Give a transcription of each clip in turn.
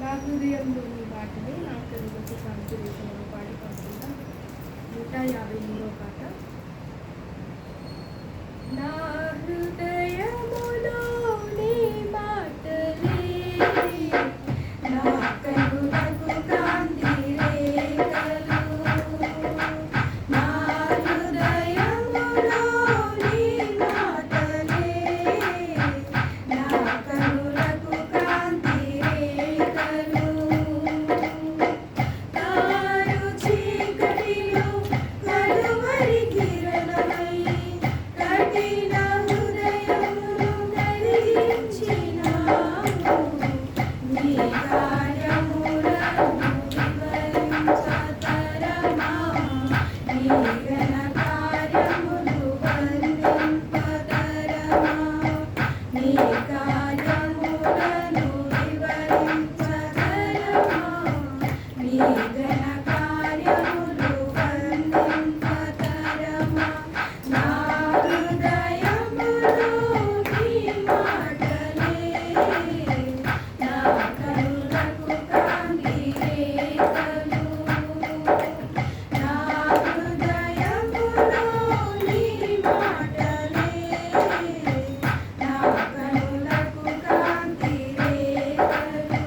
నా హృదయంలో నీ పాటని నా కనులకు కాంతిరేషను పాడి పంపుతా 153వ పాట. నా హృదయములో నీ మాటలే నా కనులకు కాంతి రేఖలు. నా హృదయములో నీ మాటలే నా కనులకు కాంతి రేఖలు. తారు చీకటిలో కలువరి కిరణమై కఠిన హృదయమును కలిగించినావు. నీ కార్యములను వివరించతరమా, నీ ఘన కార్యములు వర్ణింపతరమా, నీ కార్యములను వివరించతరమా, నీ ఘన కార్యములు వర్ణింపతరమా. నా హృదయములో నీ మాటలే నా కనులకు కాంతి రేఖలు. నా హృదయములో నీ మాటలే నా కనులకు కాంతి రేఖలు.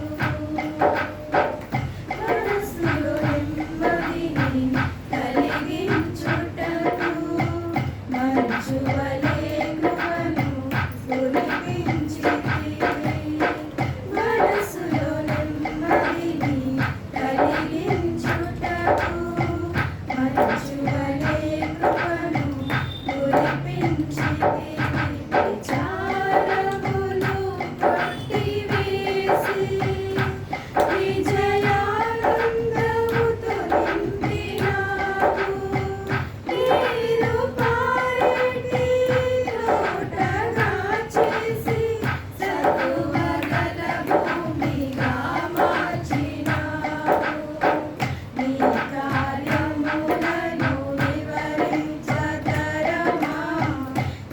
మనసులో నెమ్మదిని కలిగించుటకు మంచు వలె కృపను కురిపించితివి. మనసులో నెమ్మదిని కలిగించుటకు మంచు వలె కృపను కురిపించితివి. విచారములు కొట్టివేసి విజయానందముతో నింపినావు. నీరు పారేటి తోటగా చేసి సత్తువగల భూమిగా మార్చినావు. నీ కార్యములను వివరించతరమా,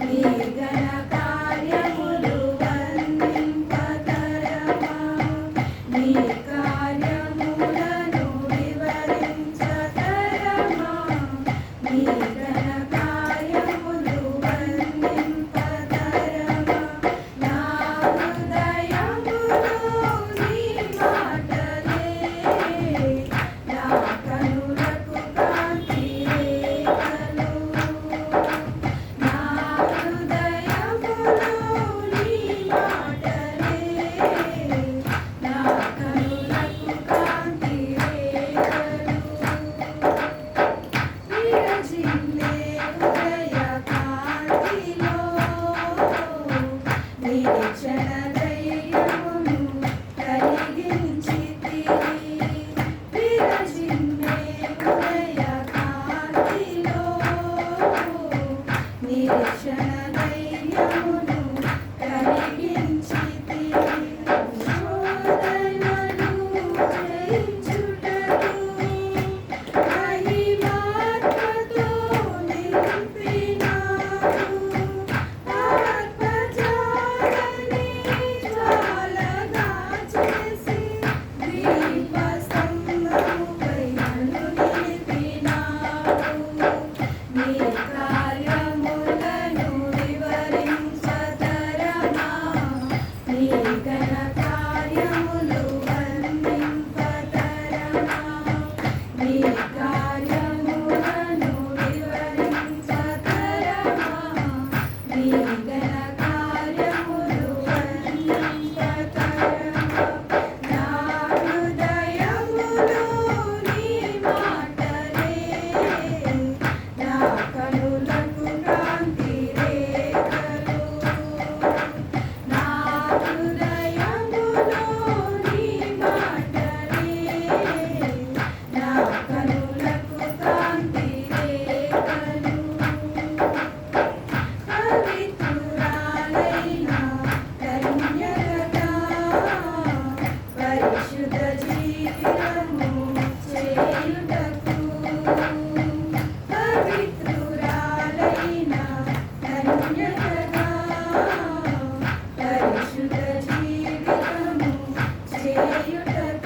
నీ ఘన కార్యములు వర్ణింపతరమా, నీ కార్యములను వివరించతరమా, నీ ఘన కార్యములు వర్ణింపతరమా. నా హృదయములో నీ మాటలే నా కనులకు కాంతి రేఖలు. నా హృదయములో నీ మాటలే నా కనులకు కాంతి రేఖలు. విరజిల్లే హృదయ కాంతిలో నిరీక్షణ ధైర్యమును కలిగించితివి. విరజిల్లే హృదయ కాంతిలో నిరీక్షణ ధైర్యమును కలిగించితివి. శోధనలు జయించుటకు మహిమాత్మతో నింపినావు. ఆత్మజాలని జ్వాలగా చేసి దీపస్తంభముపై నన్ను నిలిపినావు. నీ కార్యములను వివరించతరమా, నీ ఘన కార్యములు వర్ణింపతరమా, నీ కార్యములను వివరించతరమా, నీ ఘన కార్యములు వర్ణింపతరమా. నా హృదయములో నీ మాటలే నా కనులకు కాంతి రేఖలు. నా హృదయములో నీ మాటలే నా కనులకు కాంతి రేఖలు. పవిత్రురాలైన కన్యకగా పరిశుద్ధ జీవితము చేయుటకు. పవిత్రురాలైన కన్యకగా పరిశుద్ధ జీవితము చేయుటకు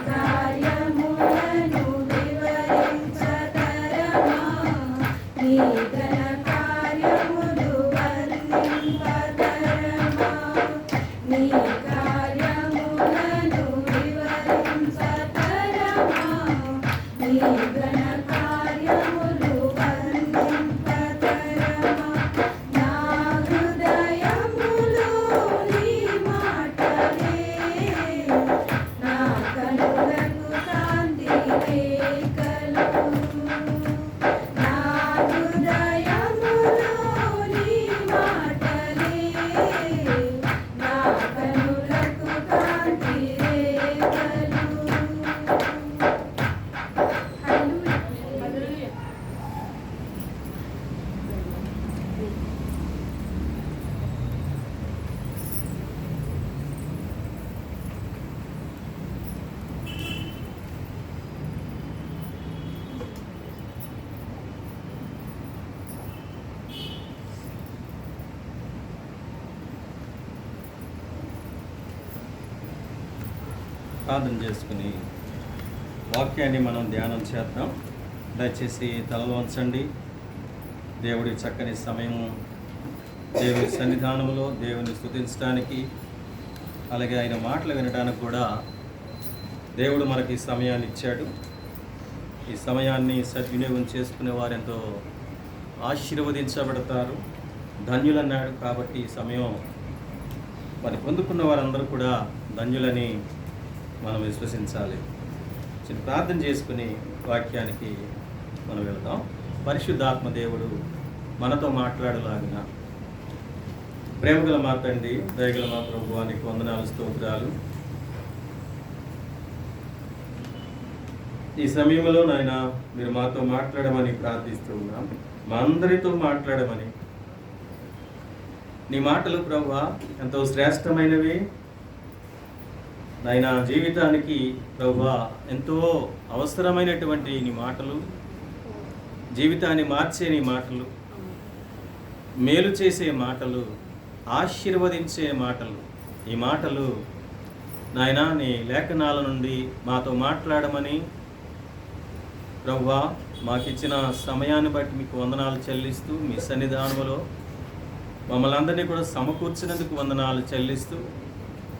కార్యములను వివరించతరమా నీ ఘన కార్యములు వర్ణింపతరమా నీ కార్యములను వివరించతరమా నీ ఘన కార్యములు వర్ణింపతరమా నా హృదయములో నీ మాటలే నా కనులకు కాంతి రేఖలు నా హృదయములో నీ మాటలే నా కనులకు కాంతి రేఖలు. హల్లెలూయా. ప్రార్థన చేసుకుని వాక్యాన్ని మనం ధ్యానం చేద్దాం. దయచేసి తలలు వంచండి. దేవుడి చక్కని సమయము దేవుడి సన్నిధానంలో దేవుని స్తుతించడానికి, అలాగే ఆయన మాటలు వినడానికి కూడా దేవుడు మనకి ఈ సమయాన్ని ఇచ్చాడు. ఈ సమయాన్ని సద్వినియోగం చేసుకునే వారు ఎంతో ఆశీర్వదించబడతారు, ధన్యులన్నాడు. కాబట్టి ఈ సమయం మరి పొందుకున్న వారందరూ కూడా ధన్యులని మనం విశ్వసించాలి. చిన్న ప్రార్థన చేసుకుని వాక్యానికి మనం వెళదాం. పరిశుద్ధాత్మ దేవుడు మనతో మాట్లాడలాగిన ప్రేమగల మా తండ్రి, దయగల మా ప్రభువా, నీకు వందనాలు, స్తోత్రాలు. ఈ సమయంలో నాయన మీరు మాతో మాట్లాడమని ప్రార్థిస్తూ ఉన్నాం. మా అందరితో మాట్లాడమని. నీ మాటలు ప్రభువా ఎంతో శ్రేష్టమైనవి నాయన. జీవితానికి ప్రభువా ఎంతో అవసరమైనటువంటి నీ మాటలు, జీవితాన్ని మార్చే నీ మాటలు, మేలు చేసే మాటలు, ఆశీర్వదించే మాటలు. ఈ మాటలు నాయన నీ లేఖనాల నుండి మాతో మాట్లాడమని ప్రభువా మాకిచ్చిన సమయాన్ని బట్టి మీకు వందనాలు చెల్లిస్తూ, మీ సన్నిధానంలో మమ్మల్ని అందరినీ కూడా సమకూర్చినందుకు వందనాలు చెల్లిస్తూ,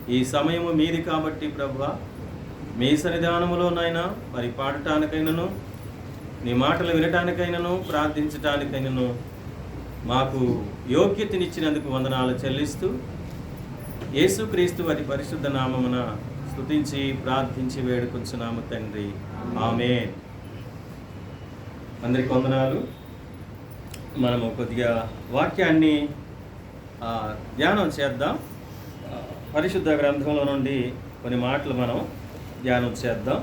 ఈ సమయము మీది కాబట్టి ప్రభువా మీ సన్నిధానములోనైనా మరి పాడటానికైనను, నీ మాటలు వినటానికైనను, ప్రార్థించటానికైనను మాకు యోగ్యతనిచ్చినందుకు వందనాలు చెల్లిస్తూ, యేసుక్రీస్తు వారి పరిశుద్ధ నామమున స్తుతించి ప్రార్థించి వేడుకొంచున్నాము తండ్రి, ఆమేన్. అందరికి వందనాలు. మనము కొద్దిగా వాక్యాన్ని ధ్యానం చేద్దాం. పరిశుద్ధ గ్రంథంలో నుండి కొన్ని మాటలు మనం ధ్యానం చేద్దాం.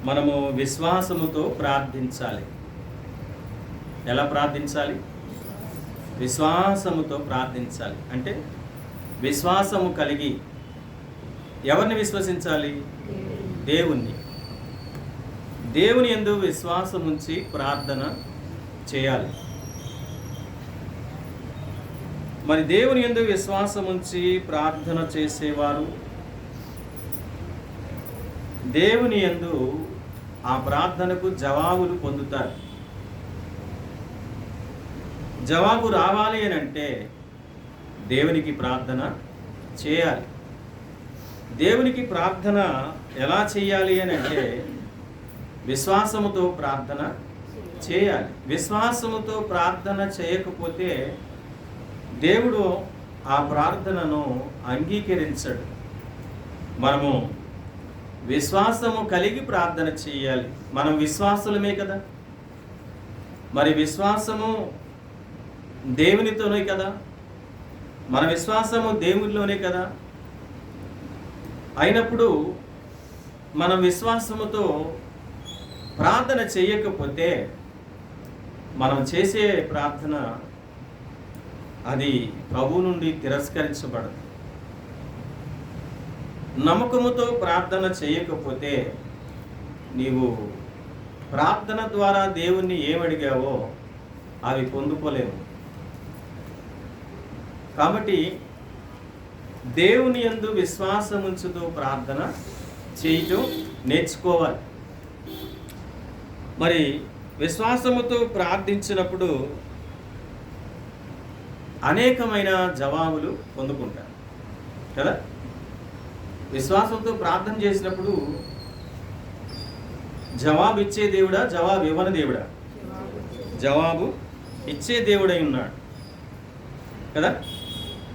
మనము విశ్వాసముతో ప్రార్థించాలి. ఎలా ప్రార్థించాలి? విశ్వాసముతో ప్రార్థించాలి. అంటే విశ్వాసము కలిగి ఎవరిని విశ్వసించాలి? దేవుణ్ణి. దేవుని యందు విశ్వాసం ఉంచి ప్రార్థన చేయాలి. మరి దేవుని యందు విశ్వాసం ఉంచి ప్రార్థన చేసేవారు దేవుని యందు ఆ ప్రార్థనకు జవాబులు పొందుతారు. జవాబు రావాలి అని అంటే దేవునికి ప్రార్థన చేయాలి. దేవునికి ప్రార్థన ఎలా చేయాలి అని అంటే విశ్వాసముతో ప్రార్థన చేయాలి. విశ్వాసముతో ప్రార్థన చేయకపోతే దేవుడు ఆ ప్రార్థనను అంగీకరించడు. మనము విశ్వాసము కలిగి ప్రార్థన చేయాలి. మనం విశ్వాసులమే కదా. మరి విశ్వాసము దేవునితోనే కదా. మన విశ్వాసము దేవునిలోనే కదా. అయినప్పుడు మనం విశ్వాసముతో ప్రార్థన చేయకపోతే మనం చేసే ప్రార్థన అది ప్రభు నుండి తిరస్కరించబడదు. నమ్మకముతో ప్రార్థన చేయకపోతే నీవు ప్రార్థన ద్వారా దేవుణ్ణి ఏమడిగావో అవి పొందుకోలేవు. కాబట్టి దేవుని యందు విశ్వాసముంచుతూ ప్రార్థన చేయటం నేర్చుకోవాలి. మరి విశ్వాసముతో ప్రార్థించినప్పుడు అనేకమైన జవాబులు పొందుకుంటారు కదా. విశ్వాసంతో ప్రార్థన చేసినప్పుడు జవాబు ఇచ్చే దేవుడా, జవాబు ఇవ్వని దేవుడా? జవాబు ఇచ్చే దేవుడై ఉన్నాడు కదా.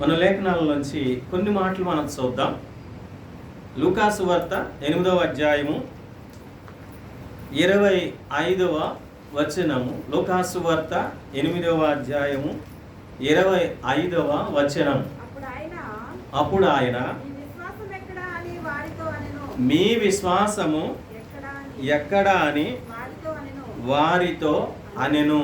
మన లేఖనాలలోంచి కొన్ని మాటలు మనం చూద్దాం. లూకాసు వార్త 8వ అధ్యాయము 25వ వచనము. లూకాసు వార్త 8వ అధ్యాయము 25వ వచనం. అప్పుడు ఆయన మీ విశ్వాసము ఎక్కడ అని వారితో అనెను.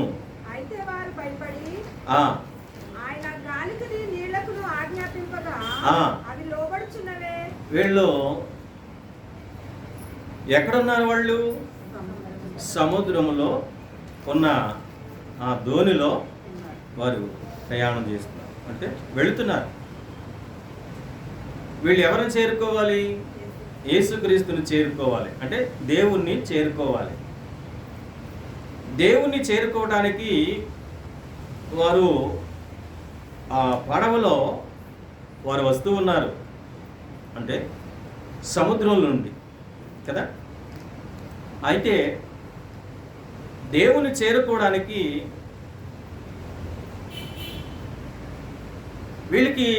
వీళ్ళు ఎక్కడున్నారు? వాళ్ళు సముద్రములో ఉన్న ఆ దోణిలో వారు ప్రయాణం చేస్తున్నారు, అంటే వెళుతున్నారు. వీళ్ళు ఎవరిని చేరుకోవాలి? యేసుక్రీస్తుని చేరుకోవాలి, అంటే దేవుణ్ణి చేరుకోవాలి. దేవుణ్ణి చేరుకోవడానికి వారు ఆ పడవలో వారు వస్తూ ఉన్నారు, అంటే సముద్రం నుండి కదా. అయితే దేవుని చేరుకోవడానికి వీళ్ళకి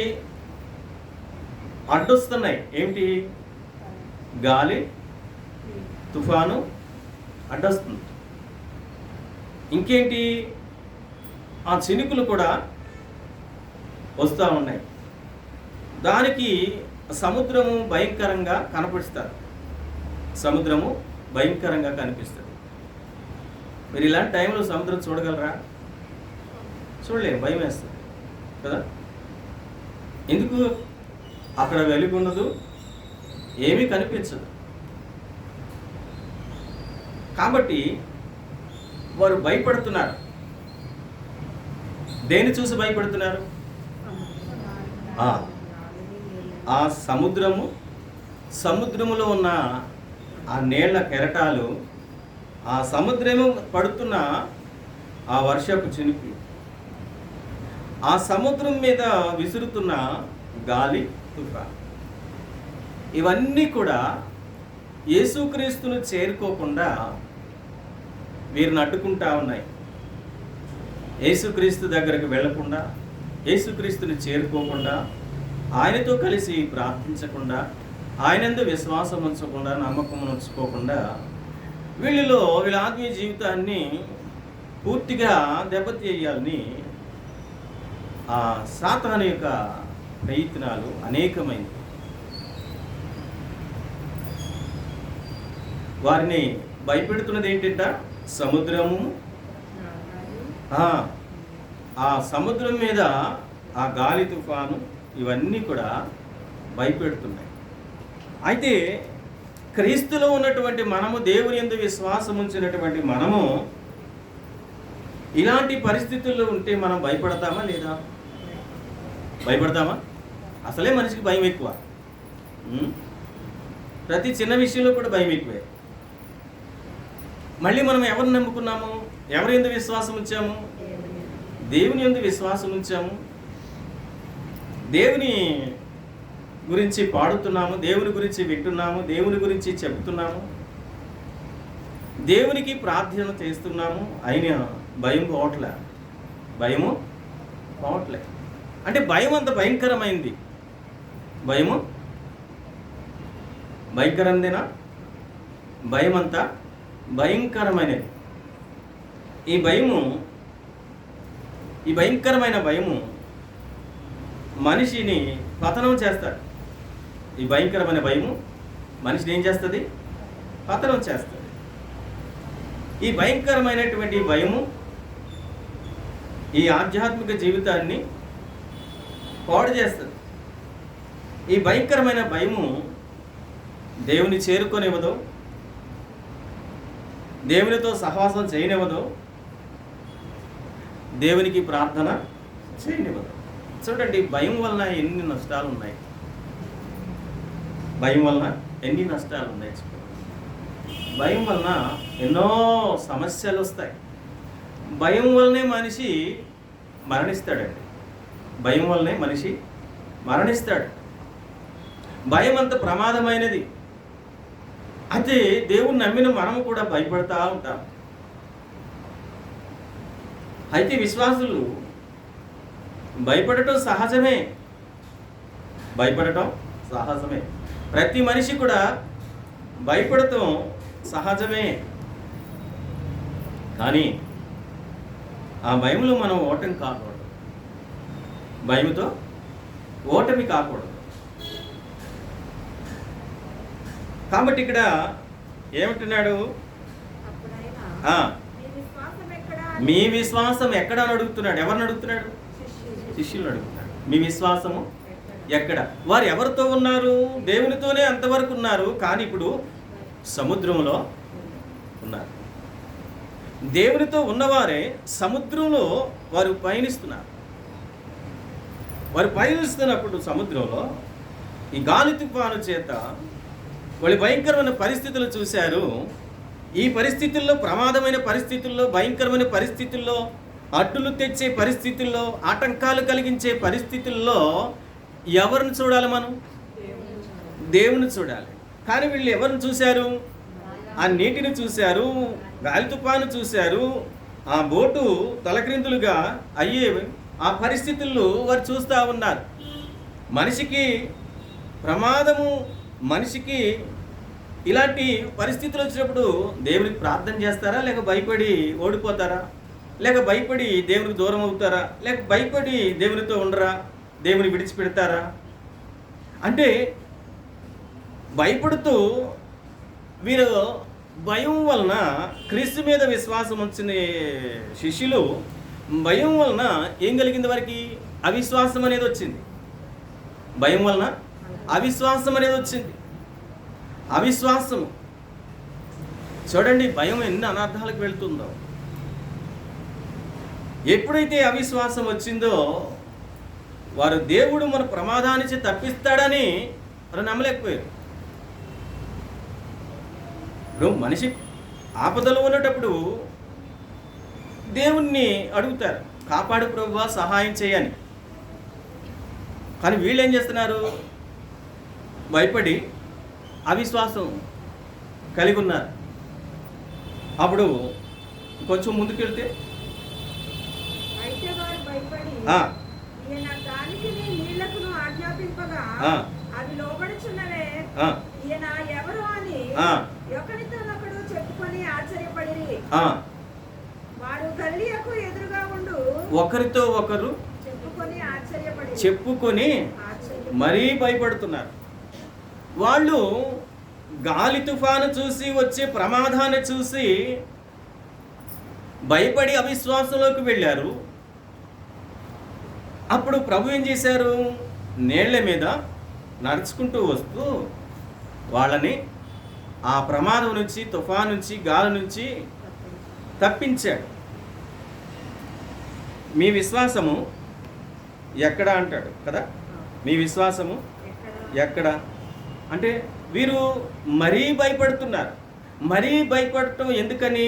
అడ్డొస్తున్నాయి. ఏమిటి? గాలి, తుఫాను అడ్డొస్తుంది. ఇంకేంటి? ఆ చినుకులు కూడా వస్తూ ఉన్నాయి. దానికి సముద్రము భయంకరంగా కనిపిస్తారు. సముద్రము భయంకరంగా కనిపిస్తుంది. మీరు ఇలాంటి టైంలో సముద్రం చూడగలరా? చూడలేము, భయం వేస్తుంది కదా. ఎందుకు? అక్కడ వెలుగు ఉండదు, ఏమీ కనిపించదు. కాబట్టి వారు భయపడుతున్నారు. దేన్ని చూసి భయపడుతున్నారు? ఆ సముద్రములో ఉన్న ఆ నీళ్ల కెరటాలు, ఆ సముద్రము పడుతున్న ఆ వర్షపు చినుకులు, ఆ సముద్రం మీద విసురుతున్న గాలి, తుఫాను, ఇవన్నీ కూడా యేసుక్రీస్తును చేరుకోకుండా వీరిని అడ్డుకుంటా ఉన్నాయి. యేసుక్రీస్తు దగ్గరికి వెళ్లకుండా, యేసుక్రీస్తుని చేరుకోకుండా, ఆయనతో కలిసి ప్రార్థించకుండా, ఆయనందు విశ్వాసం ఉంచకుండా, నమ్మకం ఉంచుకోకుండా వీళ్ళ ఆత్మీయ జీవితాన్ని పూర్తిగా దెబ్బతీయాలని ఆ సాతాను యొక్క ప్రయత్నాలు అనేకమైనవి. వారిని భయపెడుతున్నది ఏంటంట? సముద్రము. ఆ సముద్రం మీద ఆ గాలి, తుఫాను, ఇవన్నీ కూడా భయపెడుతున్నాయి. అయితే క్రీస్తులో ఉన్నటువంటి మనము, దేవుని యందు విశ్వాసం ఉంచినటువంటి మనము ఇలాంటి పరిస్థితుల్లో ఉంటే మనం భయపడతామా లేదా? భయపడతామా? అసలే మనిషికి భయం ఎక్కువ. ప్రతి చిన్న విషయంలో కూడా భయం ఎక్కువే. మళ్ళీ మనం ఎవరిని నమ్ముకున్నాము? ఎవరి యందు విశ్వాసం ఉంచాము? దేవుని యందు విశ్వాసం ఉంచాము. దేవుని గురించి పాడుతున్నాము, దేవుని గురించి వింటున్నాము, దేవుని గురించి చెబుతున్నాము, దేవునికి ప్రార్థన చేస్తున్నాము. అయినా భయం పోవట్లే. భయము పోవట్లే. అంటే భయం అంత భయంకరమైంది. భయము భయంకరందేనా? భయం అంతా భయంకరమైనది. ఈ భయంకరమైన భయము మనిషిని పతనం చేస్తాడు. ఈ భయంకరమైన భయము మనిషిని ఏం చేస్తుంది? పతనం చేస్తుంది. ఈ భయంకరమైనటువంటి భయము ఈ ఆధ్యాత్మిక జీవితాన్ని పాడు చేస్తుంది. ఈ భయంకరమైన భయము దేవుని చేరుకొనివ్వదు, దేవునితో సహవాసం చేయనివ్వదు, దేవునికి ప్రార్థన చేయనివ్వదు. చూడండి, భయం వలన ఎన్ని నష్టాలు ఉన్నాయి. భయం వలన ఎన్ని నష్టాలు ఉన్నాయి. భయం వలన ఎన్నో సమస్యలు వస్తాయి. భయం వల్లనే మనిషి మరణిస్తాడండి. భయం వల్లనే మనిషి మరణిస్తాడు. భయం అంత ప్రమాదమైనది. అయితే దేవుణ్ణి నమ్మిన మనము కూడా భయపడతా ఉంటాం. అయితే విశ్వాసులు భయపడటం సహజమే. భయపడటం సహజమే. ప్రతి మనిషి కూడా భయపడటం సహజమే. కానీ ఆ భయంలో మనం ఓటమి కాకూడదు. భయంతో ఓటమి కాకూడదు. కాబట్టి ఇక్కడ ఏమంటున్నాడు? అప్పుడైనా మీ విశ్వాసం ఎక్కడా అని మీ విశ్వాసం ఎక్కడ అని అడుగుతున్నాడు. ఎవరిని అడుగుతున్నాడు? శిష్యులను అడుగుతున్నాడు. మీ విశ్వాసము ఎక్కడ? వారు ఎవరితో ఉన్నారు? దేవునితోనే అంతవరకు ఉన్నారు. కానీ ఇప్పుడు సముద్రంలో ఉన్నారు. దేవునితో ఉన్నవారే సముద్రంలో వారు పయనిస్తున్నారు. వారు పయనిస్తున్నప్పుడు సముద్రంలో ఈ గాలి తుఫాను చేత వాళ్ళు భయంకరమైన పరిస్థితులు చూశారు. ఈ పరిస్థితుల్లో, ప్రమాదమైన పరిస్థితుల్లో, భయంకరమైన పరిస్థితుల్లో, అడ్డులు తెచ్చే పరిస్థితుల్లో, ఆటంకాలు కలిగించే పరిస్థితుల్లో ఎవరిని చూడాలి? మనం దేవుని చూడాలి. కానీ వీళ్ళు ఎవరిని చూశారు? ఆ నీటిని చూశారు, గాలి తుఫాను చూశారు, ఆ బోటు తలక్రిందులుగా అయ్యే ఆ పరిస్థితుల్లో వారు చూస్తూ ఉన్నారు. మనిషికి ప్రమాదము, మనిషికి ఇలాంటి పరిస్థితులు వచ్చినప్పుడు దేవునికి ప్రార్థన చేస్తారా? లేక భయపడి ఓడిపోతారా? లేక భయపడి దేవునికి దూరం అవుతారా? లేక భయపడి దేవునితో ఉండరా? దేవుని విడిచిపెడతారా? అంటే భయపడుతూ వీరు భయం వలన, క్రీస్తు మీద విశ్వాసం వచ్చిన శిష్యులు భయం వలన ఏం కలిగింది? వారికి అవిశ్వాసం అనేది వచ్చింది. భయం వలన అవిశ్వాసం అనేది వచ్చింది. అవిశ్వాసము చూడండి, భయం ఎన్ని అనర్థాలకు వెళ్తుందో. ఎప్పుడైతే అవిశ్వాసం వచ్చిందో వారు దేవుడు మన ప్రమాదానికి తప్పిస్తాడని వారు నమ్మలేకపోయారు. ఇప్పుడు మనిషి ఆపదలో ఉన్నటప్పుడు దేవుణ్ణి అడుగుతారు, కాపాడు ప్రభువా, సహాయం చేయని. కానీ వీళ్ళు ఏం చేస్తున్నారు? భయపడి అవిశ్వాసం కలిగి ఉన్నారు. అప్పుడు కొంచెం ముందుకెళ్తే అయితే వారు భయపడి ఈయన గాలికిని నీళ్లకును ఆజ్ఞాపింపగా అవి లోబడుచున్నవే, ఈయన ఎవరు అని ఒకరితోనొకడు చెప్పుకొని ఆశ్చర్యపడిరి. వారు గలిలయకు ఎదురుగా ఉండు ఒకరితో ఒకరు చెప్పుకొని మరీ భయపడుతున్నారు. వాళ్ళు గాలి తుఫాను చూసి వచ్చే ప్రమాదాన్ని చూసి భయపడి అవిశ్వాసంలోకి వెళ్ళారు. అప్పుడు ప్రభు ఏం చేశారు? నీళ్ల మీద నడుచుకుంటూ వస్తూ వాళ్ళని ఆ ప్రమాదం నుంచి, తుఫాను నుంచి, గాలి నుంచి తప్పించాడు. మీ విశ్వాసము ఎక్కడ అంటాడు కదా? మీ విశ్వాసము ఎక్కడ అంటే వీరు మరీ భయపడుతున్నారు. మరీ భయపడటం ఎందుకని?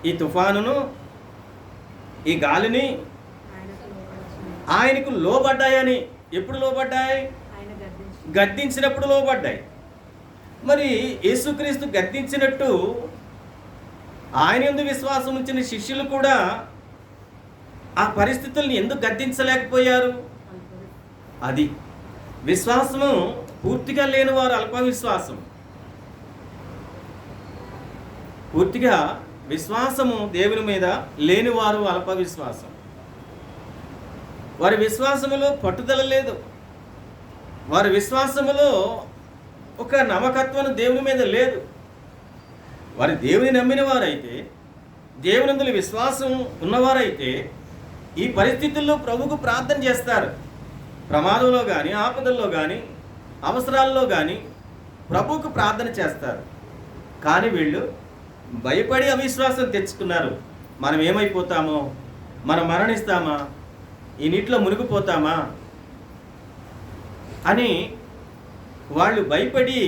ఈ తుఫానును, ఈ గాలిని ఆయనకు లోబడ్డాయని. ఎప్పుడు లోబడ్డాయి? గద్దించినప్పుడు లోబడ్డాయి. మరి యేసుక్రీస్తు గద్దించినట్టు ఆయన యందు విశ్వాసం ఉంచిన శిష్యులు కూడా ఆ పరిస్థితుల్ని ఎందుకు గద్దించలేకపోయారు? అది విశ్వాసము పూర్తిగా లేనివారు అల్ప విశ్వాసం. పూర్తిగా విశ్వాసము దేవుని మీద లేనివారు అల్ప విశ్వాసం. వారి విశ్వాసములో పట్టుదల లేదు. వారి విశ్వాసములో ఒక నమ్మకత్వం దేవుని మీద లేదు. వారి దేవుని నమ్మిన వారైతే, దేవునందుల విశ్వాసం ఉన్నవారైతే ఈ పరిస్థితుల్లో ప్రభువుకు ప్రార్థన చేస్తారు. ప్రమాదంలో కానీ, ఆపదల్లో కానీ, అవసరాల్లో కానీ ప్రభువుకు ప్రార్థన చేస్తారు. కానీ వీళ్ళు భయపడి అవిశ్వాసం తెచ్చుకున్నారు. మనం ఏమైపోతామో, మనం మరణిస్తామా, ఈ నీటిలో మునిగిపోతామా అని వాళ్ళు భయపడి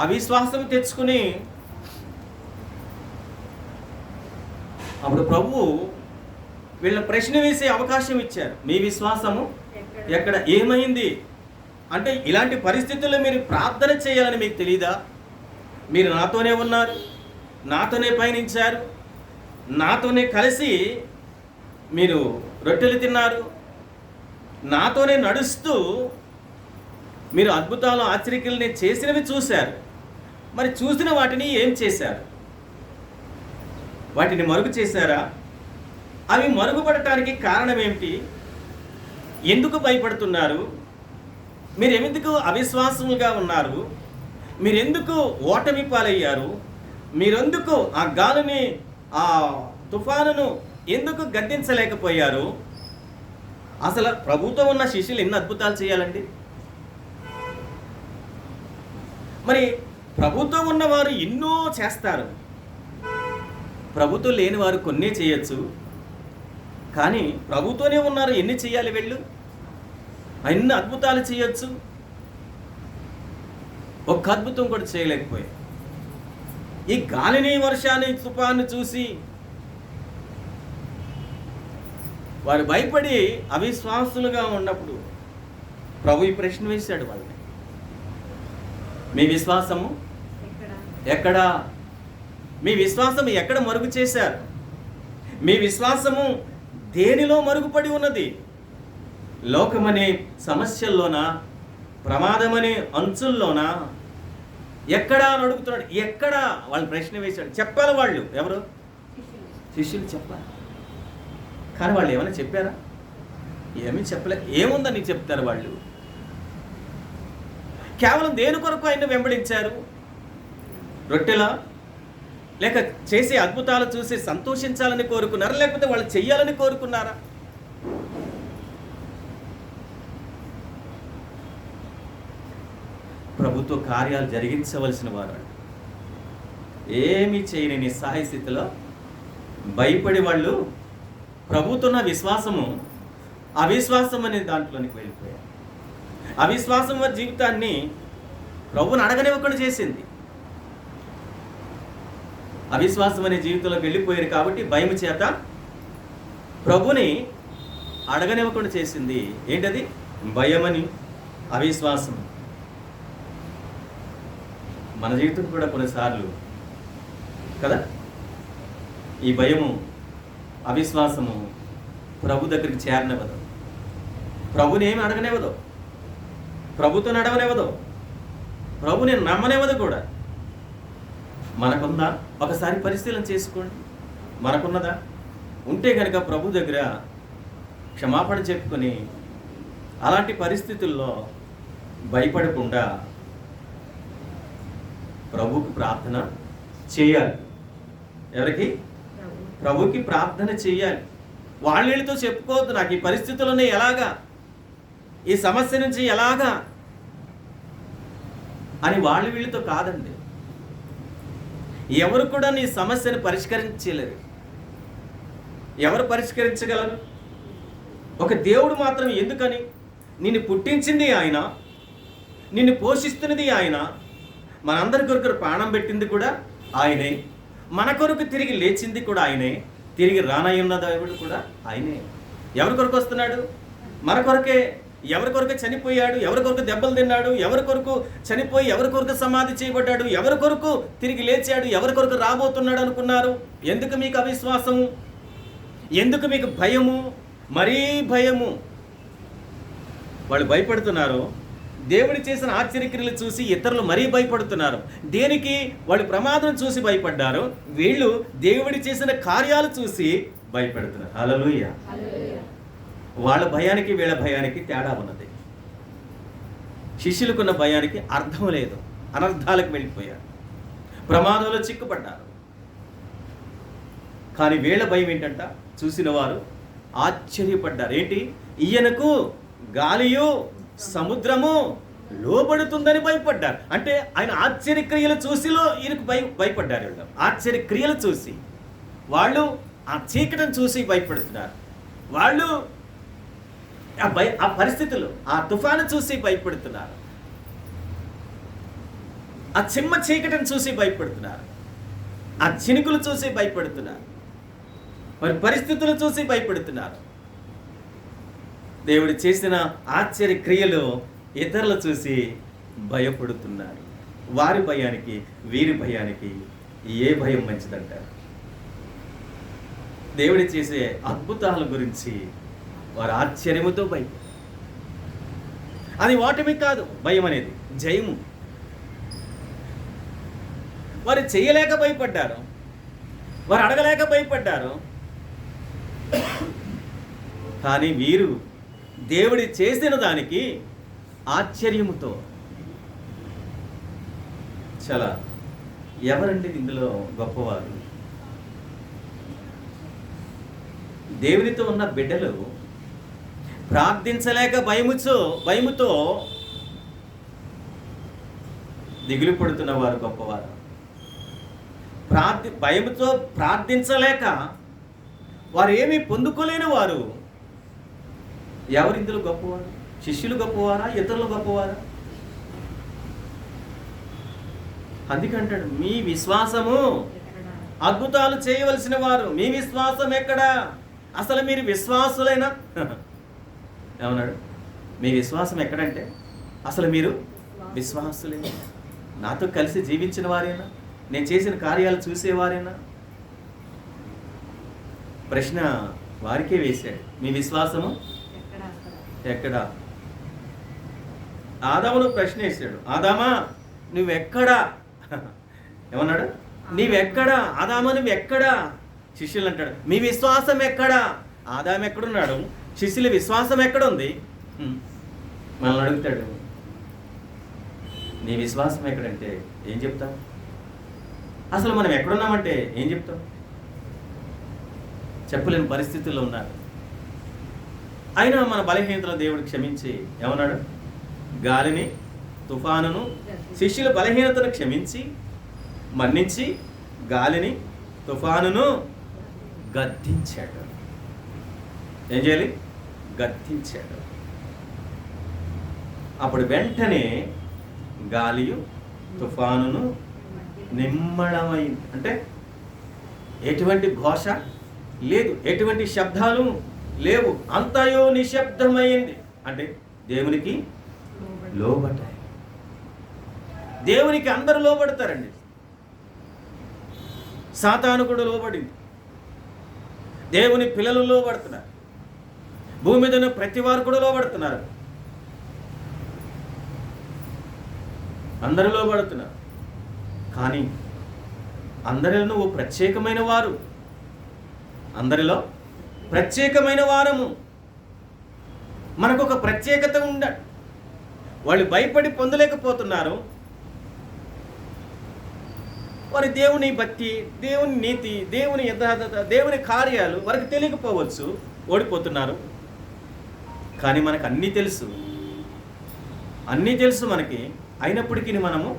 అవిశ్వాసం తెచ్చుకుని, అప్పుడు ప్రభువు వీళ్ళ ప్రశ్న వేసే అవకాశం ఇచ్చారు. మీ విశ్వాసము ఎక్కడ, ఏమైంది అంటే, ఇలాంటి పరిస్థితుల్లో మీరు ప్రార్థన చేయాలని మీకు తెలీదా? మీరు నాతోనే ఉన్నారు, నాతోనే పయనించారు, నాతోనే కలిసి మీరు రొట్టెలు తిన్నారు, నాతోనే నడుస్తూ మీరు అద్భుతాలు ఆశ్చర్యక్రియలు చేసినవి చూశారు. మరి చూసిన వాటిని ఏం చేశారు? వాటిని మరుగు చేశారా? అవి మరుగుపడటానికి కారణం ఏమిటి? ఎందుకు భయపడుతున్నారు? మీరు ఎందుకు అవిశ్వాసములుగా ఉన్నారు? మీరెందుకు ఓటమి పాలయ్యారు? మీరెందుకు ఆ గాలిని, ఆ తుఫానును ఎందుకు గద్దించలేకపోయారు? అసలు ప్రభుతో ఉన్న శిష్యులు ఎన్ని అద్భుతాలు చేయాలండి? మరి ప్రభుతో ఉన్నవారు ఎన్నో చేస్తారు, ప్రభుతో లేని వారు కొన్నే చేయొచ్చు. కానీ ప్రభుతోనే ఉన్నారు, ఎన్ని చేయాలి వీళ్ళు? ఎన్ని అద్భుతాలు చేయొచ్చు, ఒక్క అద్భుతం కూడా చేయలేకపోయారు. ఈ గాలిని, వర్షాన్ని, తుఫాన్ని చూసి వారు భయపడి అవిశ్వాసులుగా ఉన్నప్పుడు ప్రభు ఈ ప్రశ్న వేశాడు వాళ్ళని. మీ విశ్వాసము ఎక్కడా? మీ విశ్వాసం ఎక్కడ మరుగు చేశారు? మీ విశ్వాసము దేనిలో మరుగుపడి ఉన్నది? లోకమనే సమస్యల్లోనా, ప్రమాదమనే అంచుల్లోనా, ఎక్కడా అని అడుగుతున్నాడు. ఎక్కడా? వాళ్ళు ప్రశ్న వేశాడు. చెప్పాలి వాళ్ళు. ఎవరు? శిష్యులు చెప్పాలి. కానీ వాళ్ళు ఏమైనా చెప్పారా? ఏమీ చెప్పలే. ఏముందని చెప్తారు వాళ్ళు? కేవలం దేని కొరకు ఆయన వెంబడించారు? రొట్టెలా, లేక చేసే అద్భుతాలు చూసి సంతోషించాలని కోరుకున్నారా, లేకపోతే వాళ్ళు చెయ్యాలని కోరుకున్నారా? ప్రభుత్వ కార్యాలు జరిగించవలసిన వారు ఏమీ చేయని నిస్సహాయ స్థితిలో భయపడి వాళ్ళు ప్రభుత్వ విశ్వాసము అవిశ్వాసం అనే దాంట్లోనికి వెళ్ళిపోయారు. అవిశ్వాసం వారి జీవితాన్ని ప్రభువుని అడగనివ్వకుండా చేసింది. అవిశ్వాసం అనే జీవితంలోకి వెళ్ళిపోయారు కాబట్టి భయం చేత ప్రభుని అడగనివ్వకుండా చేసింది. ఏంటది? భయమని, అవిశ్వాసం. మన జీవితం కూడా కొన్నిసార్లు కదా, ఈ భయము, అవిశ్వాసము ప్రభు దగ్గరికి చేరనివ్వదు, ప్రభుని ఏమి అడగనివ్వదు, ప్రభుతో నడవనివ్వదు, ప్రభుని నమ్మనివ్వదు కూడా. మనకుందా? ఒకసారి పరిశీలన చేసుకోండి. మనకున్నదా? ఉంటే కనుక ప్రభు దగ్గర క్షమాపణ చెప్పుకొని అలాంటి పరిస్థితుల్లో భయపడకుండా ప్రభుకి ప్రార్థన చేయాలి. ఎవరికి? ప్రభుకి ప్రార్థన చేయాలి. వాళ్ళతో చెప్పుకోవద్దు, నాకు ఈ పరిస్థితుల్లోనే ఎలాగా, ఈ సమస్య నుంచి ఎలాగా అని వీళ్ళతో కాదండి. ఎవరు కూడా నీ సమస్యను పరిష్కరించలేరు. ఎవరు పరిష్కరించగలరు? ఒక దేవుడు మాత్రం. ఎందుకని? నిన్ను పుట్టించింది ఆయన, నిన్ను పోషిస్తున్నది ఆయన, మనందరి కొరకు ప్రాణం పెట్టింది కూడా ఆయనే, మన కొరకు తిరిగి లేచింది కూడా ఆయనే, తిరిగి రానయ్యున్న దేవుడు కూడా ఆయనే. ఎవరి కొరకు వస్తున్నాడు? మన కొరకే. ఎవరి కొరకు చనిపోయాడు? ఎవరి కొరకు దెబ్బలు తిన్నాడు? ఎవరి కొరకు చనిపోయి ఎవరి కొరకు సమాధి చేయబడ్డాడు? ఎవరి కొరకు తిరిగి లేచాడు? ఎవరి కొరకు రాబోతున్నాడు అనుకున్నారు? ఎందుకు మీకు అవిశ్వాసము? ఎందుకు మీకు భయము? మరీ భయము. వాళ్ళు భయపడుతున్నారు. దేవుడు చేసిన ఆశ్చర్యక్రియలు చూసి ఇతరులు మరీ భయపడుతున్నారు. దేనికి? వాళ్ళు ప్రమాదం చూసి భయపడ్డారు. వీళ్ళు దేవుడి చేసిన కార్యాలు చూసి భయపడుతున్నారు. హల్లెలూయా. వాళ్ళ భయానికి వీళ్ళ భయానికి తేడా ఉన్నది. శిష్యులకున్న భయానికి అర్థం లేదు, అనర్థాలకు వెళ్ళిపోయారు, ప్రమాదంలో చిక్కుపడ్డారు. కానీ వీళ్ళ భయం ఏంటంట? చూసిన వారు ఆశ్చర్యపడ్డారు. ఏంటి? ఈయనకు గాలియు సముద్రము లోబడుతుందని భయపడ్డారు. అంటే ఆయన ఆశ్చర్యక్రియలు చూసిలో ఈయనకు భయపడ్డారు. వీళ్ళు ఆశ్చర్యక్రియలు చూసి, వాళ్ళు ఆ చీకటిని చూసి భయపడుతున్నారు. వాళ్ళు ఆ పరిస్థితులు, ఆ తుఫాను చూసి భయపడుతున్నారు. ఆ చిమ్మ చీకటిని చూసి భయపడుతున్నారు. ఆ చినుకులు చూసి భయపడుతున్నారు. మరి పరిస్థితులు చూసి భయపడుతున్నారు. దేవుడు చేసిన ఆశ్చర్య క్రియలు ఇతరులు చూసి భయపడుతున్నారు. వారి భయానికి వీరి భయానికి ఏ భయం మంచిదంటారు? దేవుడు చేసే అద్భుతాల గురించి వారు ఆశ్చర్యముతో భయం. అది ఓటమి కాదు, భయం అనేది జయము. వారు చేయలేక భయపడ్డారు, వారు అడగలేక భయపడ్డారు. కానీ వీరు దేవుడి చేసిన దానికి ఆశ్చర్యముతో చాలా. ఎవరండి ఇందులో గొప్పవారు? దేవునితో ఉన్న బిడ్డలు ప్రార్థించలేక భయముతో దిగులు పడుతున్న వారు గొప్పవారు. భయముతో ప్రార్థించలేక వారు ఏమీ పొందుకోలేని వారు ఎవరు ఇందులో గొప్పవారు? శిష్యులు గొప్పవారా? ఇతరులు గొప్పవారా? అందుకంటాడు, మీ విశ్వాసము అద్భుతాలు చేయవలసిన వారు. మీ విశ్వాసం ఎక్కడా? అసలు మీరు విశ్వాసులైనా? ఏమన్నాడు? మీ విశ్వాసం ఎక్కడంటే అసలు మీరు విశ్వాసులేనా? నాతో కలిసి జీవించిన వారేనా? నేను చేసిన కార్యాలు చూసేవారేనా? ప్రశ్న వారికే వేశాడు. మీ విశ్వాసము ఎక్కడా? ఆదామును ప్రశ్న వేశాడు. ఆదామా నువ్వెక్కడా? ఏమన్నాడు? నీవెక్కడా? ఆదామా నువ్వెక్కడా? శిష్యులు అంటాడు, మీ విశ్వాసం ఎక్కడా? ఆదాము ఎక్కడున్నాడు? శిష్యుల విశ్వాసం ఎక్కడుంది? మనల్ని అడుగుతాడు, నీ విశ్వాసం ఎక్కడంటే ఏం చెప్తాం? అసలు మనం ఎక్కడున్నామంటే ఏం చెప్తాం? చెప్పలేని పరిస్థితుల్లో ఉన్నారు. అయినా మన బలహీనతలు దేవుడు క్షమించి ఏమన్నాడు? గాలిని, తుఫానును, శిష్యుల బలహీనతను క్షమించి మన్నించి గాలిని, తుఫానును గద్దించాడు. ఏం చేయాలి? గద్దించాడు. అప్పుడు వెంటనే గాలియు తుఫానును నిమ్మళమైంది. అంటే ఎటువంటి ఘోష లేదు, ఎటువంటి శబ్దాలు లేవు, అంతయో నిశ్శబ్దమైంది. అంటే దేవునికి లోబడ్డాయి. దేవునికి అందరూ లోబడతారండి. సాతాను కూడా లోబడింది. దేవుని పిల్లలు లోబడుతున్నారు. భూమి మీద ఉన్న ప్రతి వారు కూడా లోబడుతున్నారు. అందరూ లోబడుతున్నారు. కానీ అందరిలో నువ్వు ప్రత్యేకమైన వారు. అందరిలో ప్రత్యేకమైన వారము. మనకు ఒక ప్రత్యేకత ఉండాలి. వాళ్ళు భయపడి పొందలేకపోతున్నారు. వారి దేవుని భక్తి, దేవుని నీతి, దేవుని యథార్థత, దేవుని కార్యాలు వారికి తెలియకపోవచ్చు, ఓడిపోతున్నారు. కానీ మనకు అన్నీ తెలుసు, అన్నీ తెలుసు మనకి. అయినప్పటికీ మనము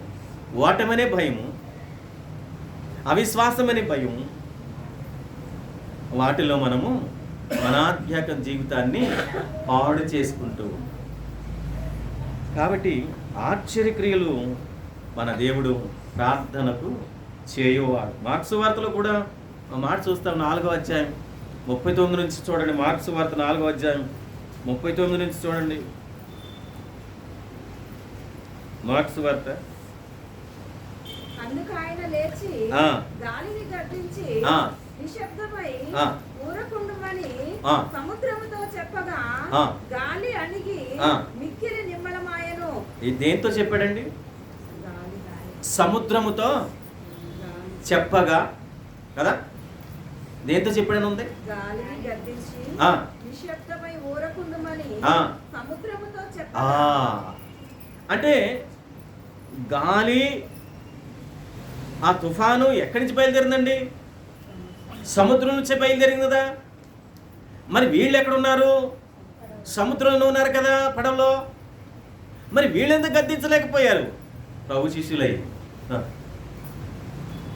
ఓటమనే భయము, అవిశ్వాసమనే భయము, వాటిలో మనము మన ఆధ్యాత్మిక జీవితాన్ని పాడు చేసుకుంటూ. కాబట్టి ఆశ్చర్యక్రియలు మన దేవుడు ప్రార్థనకు చేయువాడు. మార్క్స్ వార్తలో కూడా మాట చూస్తాం. 4వ అధ్యాయం 39 నుంచి చూడండి. మార్క్స్ వార్త 4వ అధ్యాయం 39 నుంచి చూడండి. మార్క్స్ వార్త. అందుకు ఆయన లేచి గాలిని గద్దించి నిశ్శబ్దమై ఊరకుండుమని సముద్రముతో చెప్పగా గాలి అణిగి మిక్కిలి నిమ్మళమాయెను. ఇది దేంతో చెప్పాడండి? సముద్రముతో చెప్పగా కదా. దేంతో చెప్పాడని ఉంది? గాలిని గద్దించి నిశ్శబ్దమై ఊరకుండుమని సముద్రముతో చెప్పగా. అంటే గాలి, ఆ తుఫాను ఎక్కడి నుంచి బయలుదేరిందండి? సముద్రం నుంచి బయలుదేరింది కదా. మరి వీళ్ళు ఎక్కడున్నారు? సముద్రంలో ఉన్నారు కదా, పడవలో. మరి వీళ్ళెందుకు గద్దించలేకపోయారు? ప్రభు శిష్యులై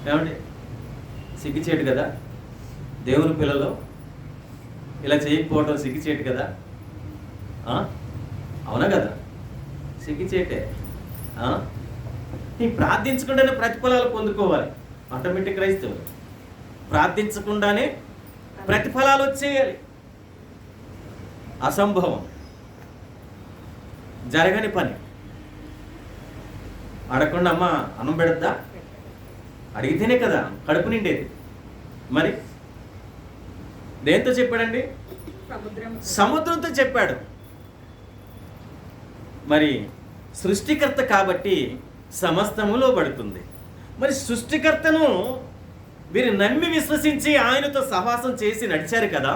ఏమండి, సిగ్గుచేటు కదా దేవుని పిల్లలు ఇలా చేయకపోవడం, సిగ్గుచేటు కదా. అవునా కదా, సిగ్గుచేటే. నీ ప్రార్థించకుండానే ప్రతిఫలాలు పొందుకోవాలి. ఆటోమేటిక్ క్రైస్తవులు ప్రార్థించకుండానే ప్రతిఫలాలు వచ్చేయాలి. అసంభవం, జరగని పని. అడగకుండా అమ్మ అన్నం పెడద్దా? అడిగితేనే కదా కడుపు నిండేది. మరి దేంతో చెప్పాడండి? సముద్రంతో చెప్పాడు. మరి సృష్టికర్త కాబట్టి సమస్తము లోబడుతుంది. మరి సృష్టికర్తను వీరు నమ్మి విశ్వసించి ఆయనతో సహవాసం చేసి నడిచారు కదా.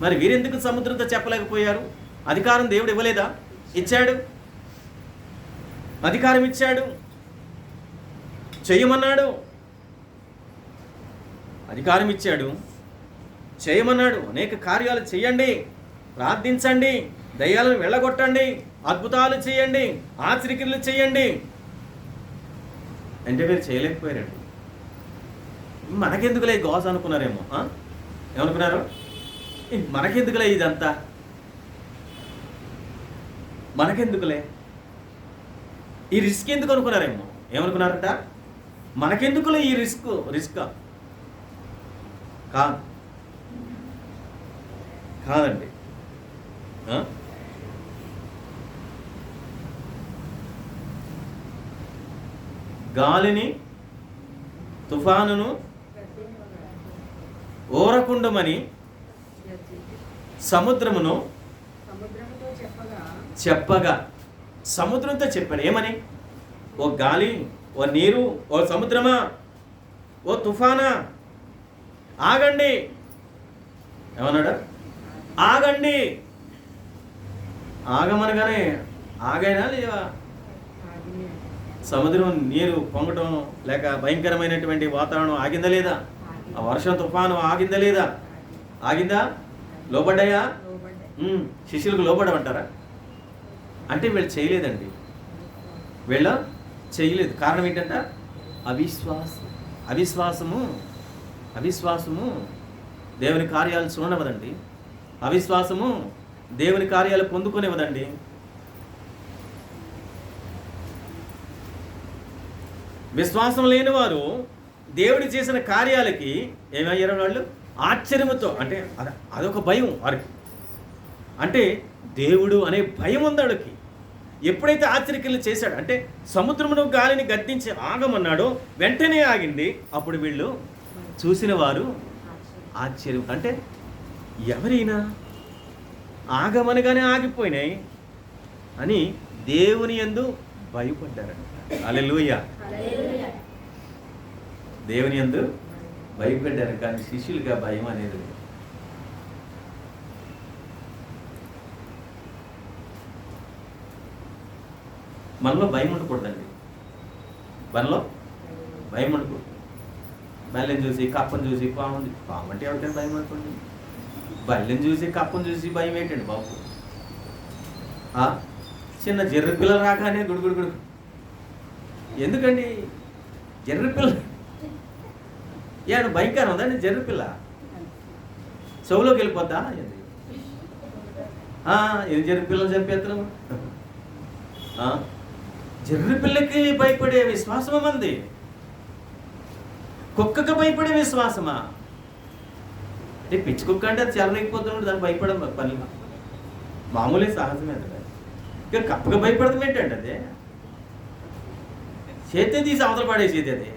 మరి వీరెందుకు సముద్రంతో చెప్పలేకపోయారు? అధికారం దేవుడు ఇవ్వలేదా? ఇచ్చాడు, అధికారం ఇచ్చాడు, చేయమన్నాడు. అధికారం ఇచ్చాడు, చేయమన్నాడు. అనేక కార్యాలు చేయండి, ప్రార్థించండి, దయ్యాలను వెళ్ళగొట్టండి, అద్భుతాలు చేయండి, ఆశ్చర్యక్రియలు చేయండి అంటే మీరు చేయలేకపోయారండి. మనకెందుకులే గోస అనుకున్నారేమో. ఏమనుకున్నారు? మనకెందుకులే ఇదంతా, మనకెందుకులే ఈ రిస్క్ ఎందుకు అనుకున్నారేమో. ఏమనుకున్నారట? మనకెందుకులే ఈ రిస్క్ కాదండి. గాలిని, తుఫానును ఓరకుండమని సముద్రమును చెప్పగా, సముద్రంతో చెప్పాడు. ఏమని? ఓ గాలి, ఓ నీరు, ఓ సముద్రమా, ఓ తుఫానా, ఆగండి. ఏమన్నాడు? ఆగండి. ఆగమనగానే ఆగైనా లేవా? సముద్రం నీరు పొంగటం లేక భయంకరమైనటువంటి వాతావరణం ఆగిందా లేదా? ఆ వర్షం, తుఫాను ఆగిందా లేదా? ఆగిందా? లోబడ్డాయా? శిష్యులకు లోబడమంటారా? అంటే వీళ్ళు చేయలేదండి. వీళ్ళు చేయలేదు. కారణం ఏంటంట? అవిశ్వాసము దేవుని కార్యాలు చూడనివ్వదండి. అవిశ్వాసము దేవుని కార్యాలు పొందుకునివ్వదండి. విశ్వాసం లేని వారు దేవుడు చేసిన కార్యాలకి ఏమయ్యారు? వాళ్ళు ఆశ్చర్యముతో, అంటే అదొక భయం వారికి. అంటే దేవుడు అనే భయం ఉంది వాడికి. ఎప్పుడైతే ఆశ్చర్యక్రియలు చేశాడు, అంటే సముద్రమును గాలిని గద్దించి ఆగమన్నాడో వెంటనే ఆగింది. అప్పుడు వీళ్ళు చూసిన వారు ఆశ్చర్యం. అంటే ఎవరైనా ఆగమనగానే ఆగిపోయినాయి అని దేవుని యందు భయపడ్డారంట. హల్లెలూయా. దేవుని యందు భయపడ్డారు, కానీ శిష్యులుగా భయం అనేది లేదు. మనలో భయం ఉండకూడదండి. మనలో భయం ఉండకూడదు. బల్లెని చూసి, కప్పని చూసి, పాము అంటే ఎవరికైనా భయం అనుకోండి. బల్లెని చూసి, కప్పని చూసి భయం ఏంటండి బాబు? చిన్న జర్రి పిల్లలు రాగానే గుడుగుడు. ఎందుకండి జర్రి పిల్ల? ఏడు భయంకరం ఉందండి జర్రి పిల్ల. చెవులోకి వెళ్ళిపోద్దా? ఏం జర్రి పిల్లలు చంపేస్తున్నాము? జర్రి పిల్లకి భయపడే విశ్వాసమా మంది? కుక్కకు భయపడే విశ్వాసమా? అంటే పిచ్చి కుక్క అంటే అది చెలరేకపోతున్నాడు, దానికి భయపడడం పని మామూలే, సహజమే. ఇక కప్పగా భయపడతాం ఏంటండి? అదే చేతి తీసి అవతల పడేసేది. అది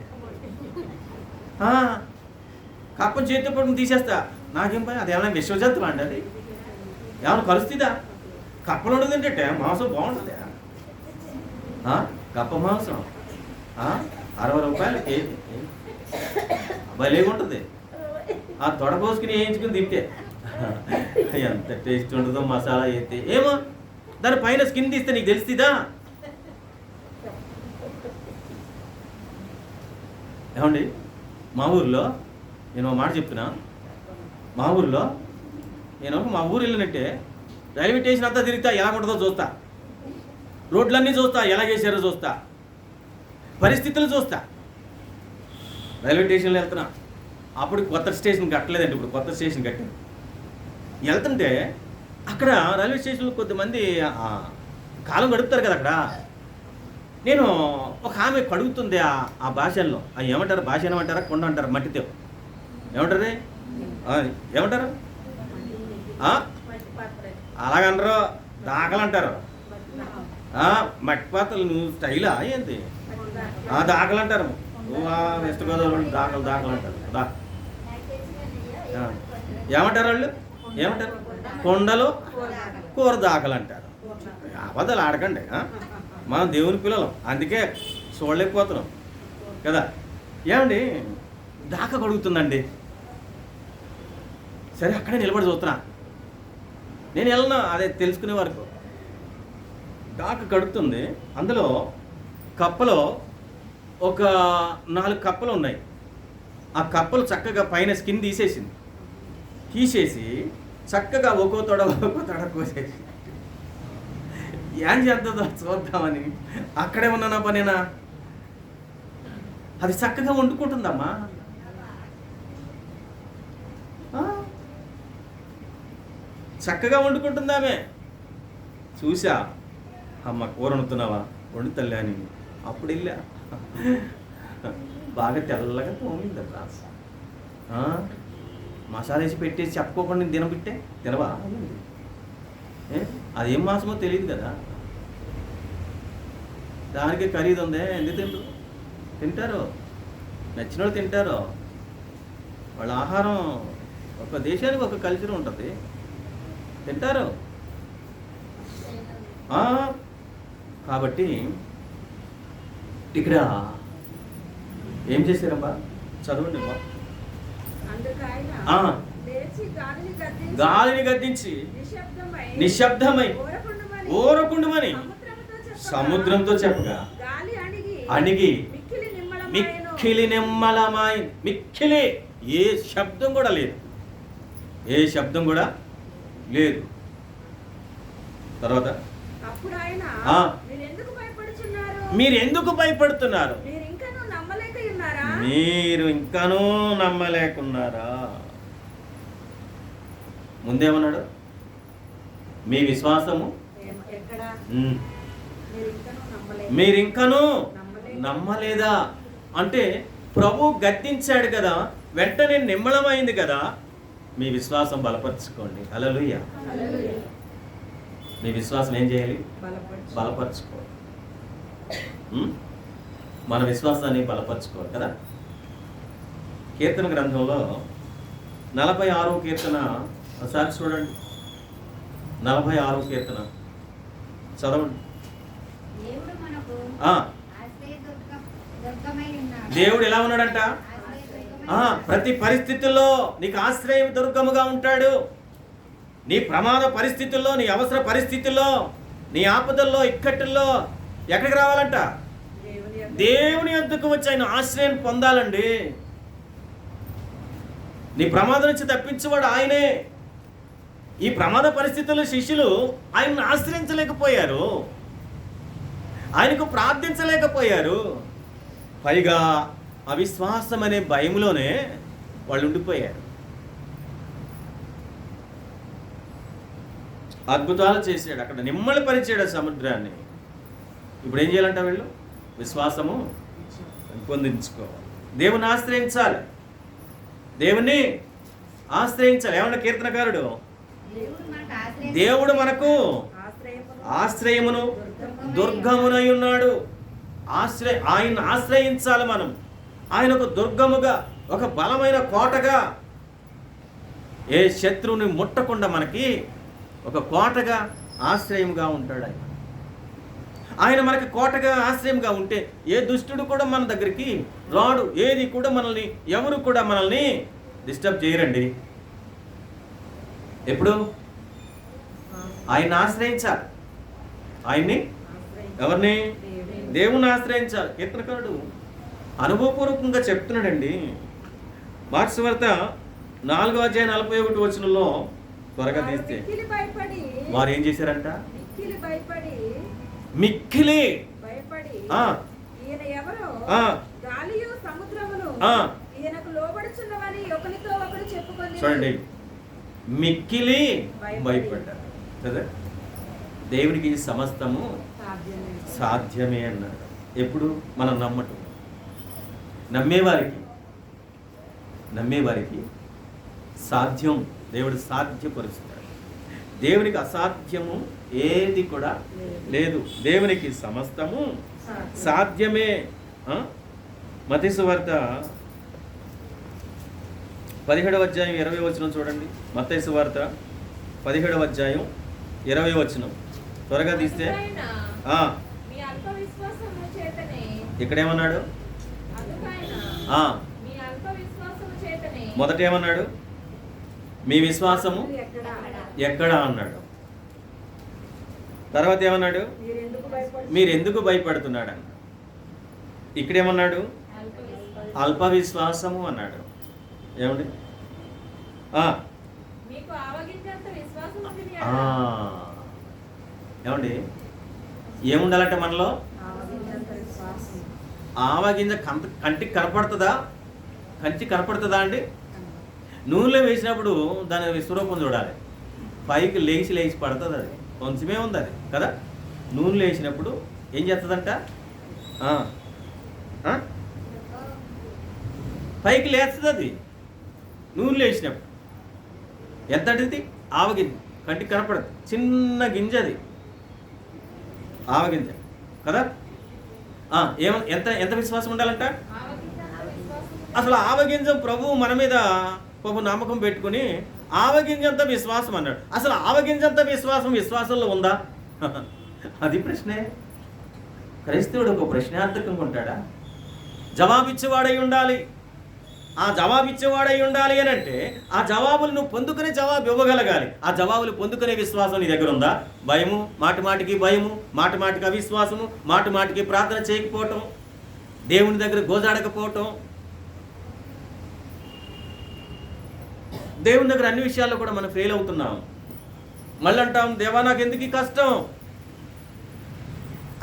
కప్పని చేతితో పట్టుకుని తీసేస్తా, నాకేం పని? అది ఏమైనా విశ్వజంతువా అండి? అది ఏమైనా కలుస్తుందా? కప్పలు ఉండదు ఏంటంటే మాంసం బాగుంటుంది. కప్ప మాంసం 60 రూపాయలు కేజీ, భలేగుంటుంది. ఆ తొడ కోసుకుని వేయించుకుని తింటే ఎంత టేస్ట్ ఉంటుందో మసాలా అయితే. ఏమో దాని పైన స్కిన్ తీస్తే నీకు తెలుస్తుందా? ఏమండి, మా ఊర్లో నేను ఒక మాట చెప్తున్నా. మా ఊర్లో నేను మా ఊరు వెళ్ళినట్టే రైల్వే స్టేషన్ అంతా తిరుగుతా, ఎలా ఉంటుందో చూస్తా, రోడ్లన్నీ చూస్తా, ఎలా చేశారో చూస్తా, పరిస్థితులు చూస్తా. రైల్వే స్టేషన్లో వెళ్తున్నా, అప్పుడు కొత్త స్టేషన్ కట్టలేదండి, ఇప్పుడు కొత్త స్టేషన్ కట్టాను. వెళ్తుంటే అక్కడ రైల్వే స్టేషన్లో కొద్దిమంది కాలం గడుపుతారు కదా అక్కడ. నేను ఒక ఆమె కడుగుతుంది ఆ భాషల్లో, అవి ఏమంటారు, భాష ఏమంటారా, కొండ అంటారు, మట్టితో ఏమంటారు, ఏమంటారు, అలాగంటారు, దాకలు అంటారు. మట్టి పాత్రలు నువ్వు స్టైలా ఏంటి, దాకలు అంటారు. వెస్ట్ గోదావరి దాకలు అంటారు. ఏమంటారు వాళ్ళు, ఏమంటారు, కొండలు కూర దాకలు అంటారు. అబద్ధాలు ఆడకండి, మనం దేవుని పిల్లలం, అందుకే చూడలేకపోతున్నాం కదా. ఏమండి దాకా కడుగుతుందండి. సరే అక్కడే నిలబడి చూస్తున్నా, నేను వెళ్ళను అదే తెలుసుకునే వరకు. దాకా కడుగుతుంది, అందులో కప్పలో ఒక 4 కప్పలు ఉన్నాయి. ఆ కప్పలు చక్కగా పైన స్కిన్ తీసేసి చక్కగా ఒక్కో తొడ కోసేసి ఏం చేస్తుందో చూద్దామని అక్కడే ఉన్నానా పనేనా. అది చక్కగా వండుకుంటుందమ్మా. చక్కగా వండుకుంటుందామే. చూసా, అమ్మ కూర వండుతున్నావా, వండుతలే అని. అప్పుడు వెళ్ళా, బాగా తెల్లగా తోమిందట. మసాలా వేసి పెట్టేసి చెప్పుకోకుండా నేను తినబిట్టే తినవా, అదేం మాసమో తెలియదు కదా, దానికి ఖరీదు ఉందే. ఎందుకు తింటారు, నచ్చిన వాళ్ళు తింటారు. వాళ్ళ ఆహారం ఒక దేశానికి ఒక కల్చర్ ఉంటుంది, తింటారు. కాబట్టి ఇక్కడ ఏం చేశారమ్మా, చదవండి అమ్మా. గాలిని గద్దించి నిశ్శబ్దమై ఊరకుండుమని సముద్రంతో చెప్పగా అణిగి మిక్కిలి నిమ్మలమై. మిక్కిలి ఏ శబ్దం కూడా లేదు, ఏ శబ్దం కూడా లేదు. తర్వాత మీరు ఎందుకు భయపడుతున్నారు, మీరు ఇంకానూ నమ్మలేకున్నారా. ముందేమన్నాడు, మీ విశ్వాసము మీరింకనూ నమ్మలేదా అంటే ప్రభు గద్దించాడు కదా, వెంటనే నిమ్మళమైంది కదా. మీ విశ్వాసం బలపరచుకోండి. హల్లెలూయా. మీ విశ్వాసం ఏం చేయాలి, బలపరచుకోవాలి. మన విశ్వాసాన్ని బలపరచుకోవాలి కదా. కీర్తన గ్రంథంలో 46వ కీర్తన ఒకసారి చూడండి. 46వ కీర్తన చదవండి. దేవుడు ఎలా ఉన్నాడంట, ప్రతి పరిస్థితుల్లో నీకు ఆశ్రయం దుర్గముగా ఉంటాడు. నీ ప్రమాద పరిస్థితుల్లో, నీ అవసర పరిస్థితుల్లో, నీ ఆపదల్లో, ఇక్కట్టుల్లో ఎక్కడికి రావాలంట, దేవుని యొద్దకు వచ్చి ఆయన ఆశ్రయం పొందాలండి. నీ ప్రమాదం నుంచి తప్పించేవాడు ఆయనే. ఈ ప్రమాద పరిస్థితుల్లో శిష్యులు ఆయన్ని ఆశ్రయించలేకపోయారు, ఆయనకు ప్రార్థించలేకపోయారు. పైగా అవిశ్వాసం అనే భయంలోనే వాళ్ళు ఉండిపోయారు. అద్భుతాలు చేశాడు, అక్కడ నిమ్మళపరిచాడు సముద్రాన్ని. ఇప్పుడు ఏం చేయాలంట, వీళ్ళు విశ్వాసము పెంపొందించుకోవాలి, దేవుని ఆశ్రయించాలి, దేవుణ్ణి ఆశ్రయించాలి. ఏమన్నా కీర్తనకారుడు, దేవుడు మనకు ఆశ్రయమును దుర్గమునై ఉన్నాడు. ఆయన ఆశ్రయించాలి మనం. ఆయన ఒక దుర్గముగా, ఒక బలమైన కోటగా, ఏ శత్రువుని ముట్టకుండా మనకి ఒక కోటగా ఆశ్రయంగా ఉంటాడు ఆయన. ఆయన మనకి కోటగా ఆశ్రయంగా ఉంటే ఏ దుష్టుడు కూడా మన దగ్గరికి రాడు, ఏది కూడా మనల్ని, ఎవరు కూడా మనల్ని డిస్టర్బ్ చేయరండి. ఎప్పుడు ఆయన్ని ఆశ్రయించాలి. ఆయన్ని, ఎవరిని, దేవుని ఆశ్రయించాలి. కీర్తనకారుడు అనుభవపూర్వకంగా చెప్తున్నాడండి. మార్క్స్ వార్త 4వ అధ్యాయం 41 వచనంలో త్వరగా వారు తీస్తే మిక్కిలి భయపడి వారు ఏం చేశారంట? మిక్కిలి భయపడి మిక్కిలి భయపడి ఆ, ఈయన ఎవరో ఆ, గాలియు సముద్రమును ఆ. ఈయనకు లోబడుచున్నవని ఒకరితో ఒకరు చెప్పుకొని చూడండి, మిక్కిలి భయపడ్డారు కదా. దేవునికి సమస్తము సాధ్యమే అన్నాడు. ఎప్పుడు? మనం నమ్మటం. నమ్మేవారికి సాధ్యం దేవుడు సాధ్యపరుస్తాడు. దేవునికి అసాధ్యము ఏది కూడా లేదు. దేవునికి సమస్తము సాధ్యమే. మత్తయి సువార్త 17వ అధ్యాయం 20వ వచనం చూడండి. మత్తయి సువార్త 17వ అధ్యాయం 20వ వచనం త్వరగా తీస్తే మీ అల్ప విశ్వాసము చేతనే ఇక్కడేమన్నాడు? అందుకైన మీ అల్ప విశ్వాసము చేతనే మొదట ఏమన్నాడు? మీ విశ్వాసము ఎక్కడ అన్నాడు. తర్వాత ఏమన్నాడు? మీరెందుకు భయపడుతున్నాడు అన్నాడు. ఇక్కడేమన్నాడు? అల్ప విశ్వాసము అన్నాడు. ఏమండి? మీకు ఆవగించేంత విశ్వాసం ఉంది మీ ఏమండి? ఏముండాలంటే మనలో ఆవగింజ కంటికి కనపడుతుందా? కంటికి కనపడుతుందా అండి? నూనెలో వేసినప్పుడు దాని విశ్వరూపం చూడాలి. పైకి లేచి పడుతుంది. అది కొంచెమే ఉంది అది కదా. నూనెలో వేసినప్పుడు ఏం చేస్తుందంట? పైకి లేస్తుంది అది నూనెలో వేసినప్పుడు. ఎంతటిది? ఆవగింజ. కంటికి కనపడదు, చిన్న గింజ అది, ఆవగింజ కదా. ఎంత ఎంత విశ్వాసం ఉండాలంట? అసలు ఆవగింజ ప్రభువు మన మీద నమ్మకం పెట్టుకుని ఆవగింజంత విశ్వాసం అన్నాడు. అసలు ఆవగింజంత విశ్వాసంలో ఉందా? అది ప్రశ్నే. క్రైస్తవుడు ఒక ప్రశ్నార్థకంగా ఉంటాడా? జవాబిచ్చేవాడై ఉండాలి. ఆ జవాబిచ్చేవాడై ఉండాలి అని అంటే ఆ జవాబులు నువ్వు పొందుకునే జవాబు ఇవ్వగలగాలి. ఆ జవాబులు పొందుకునే విశ్వాసం నీ దగ్గర ఉందా? భయము, మాటికి భయము, మాటికి అవిశ్వాసము, మాటికి ప్రార్థన చేయకపోవటం, దేవుని దగ్గర గోజాడకపోవటం, దేవుని దగ్గర అన్ని విషయాల్లో కూడా మనం ఫెయిల్ అవుతున్నాం. మళ్ళీ అంటాం, దేవా నాకు ఎందుకు ఈ కష్టం?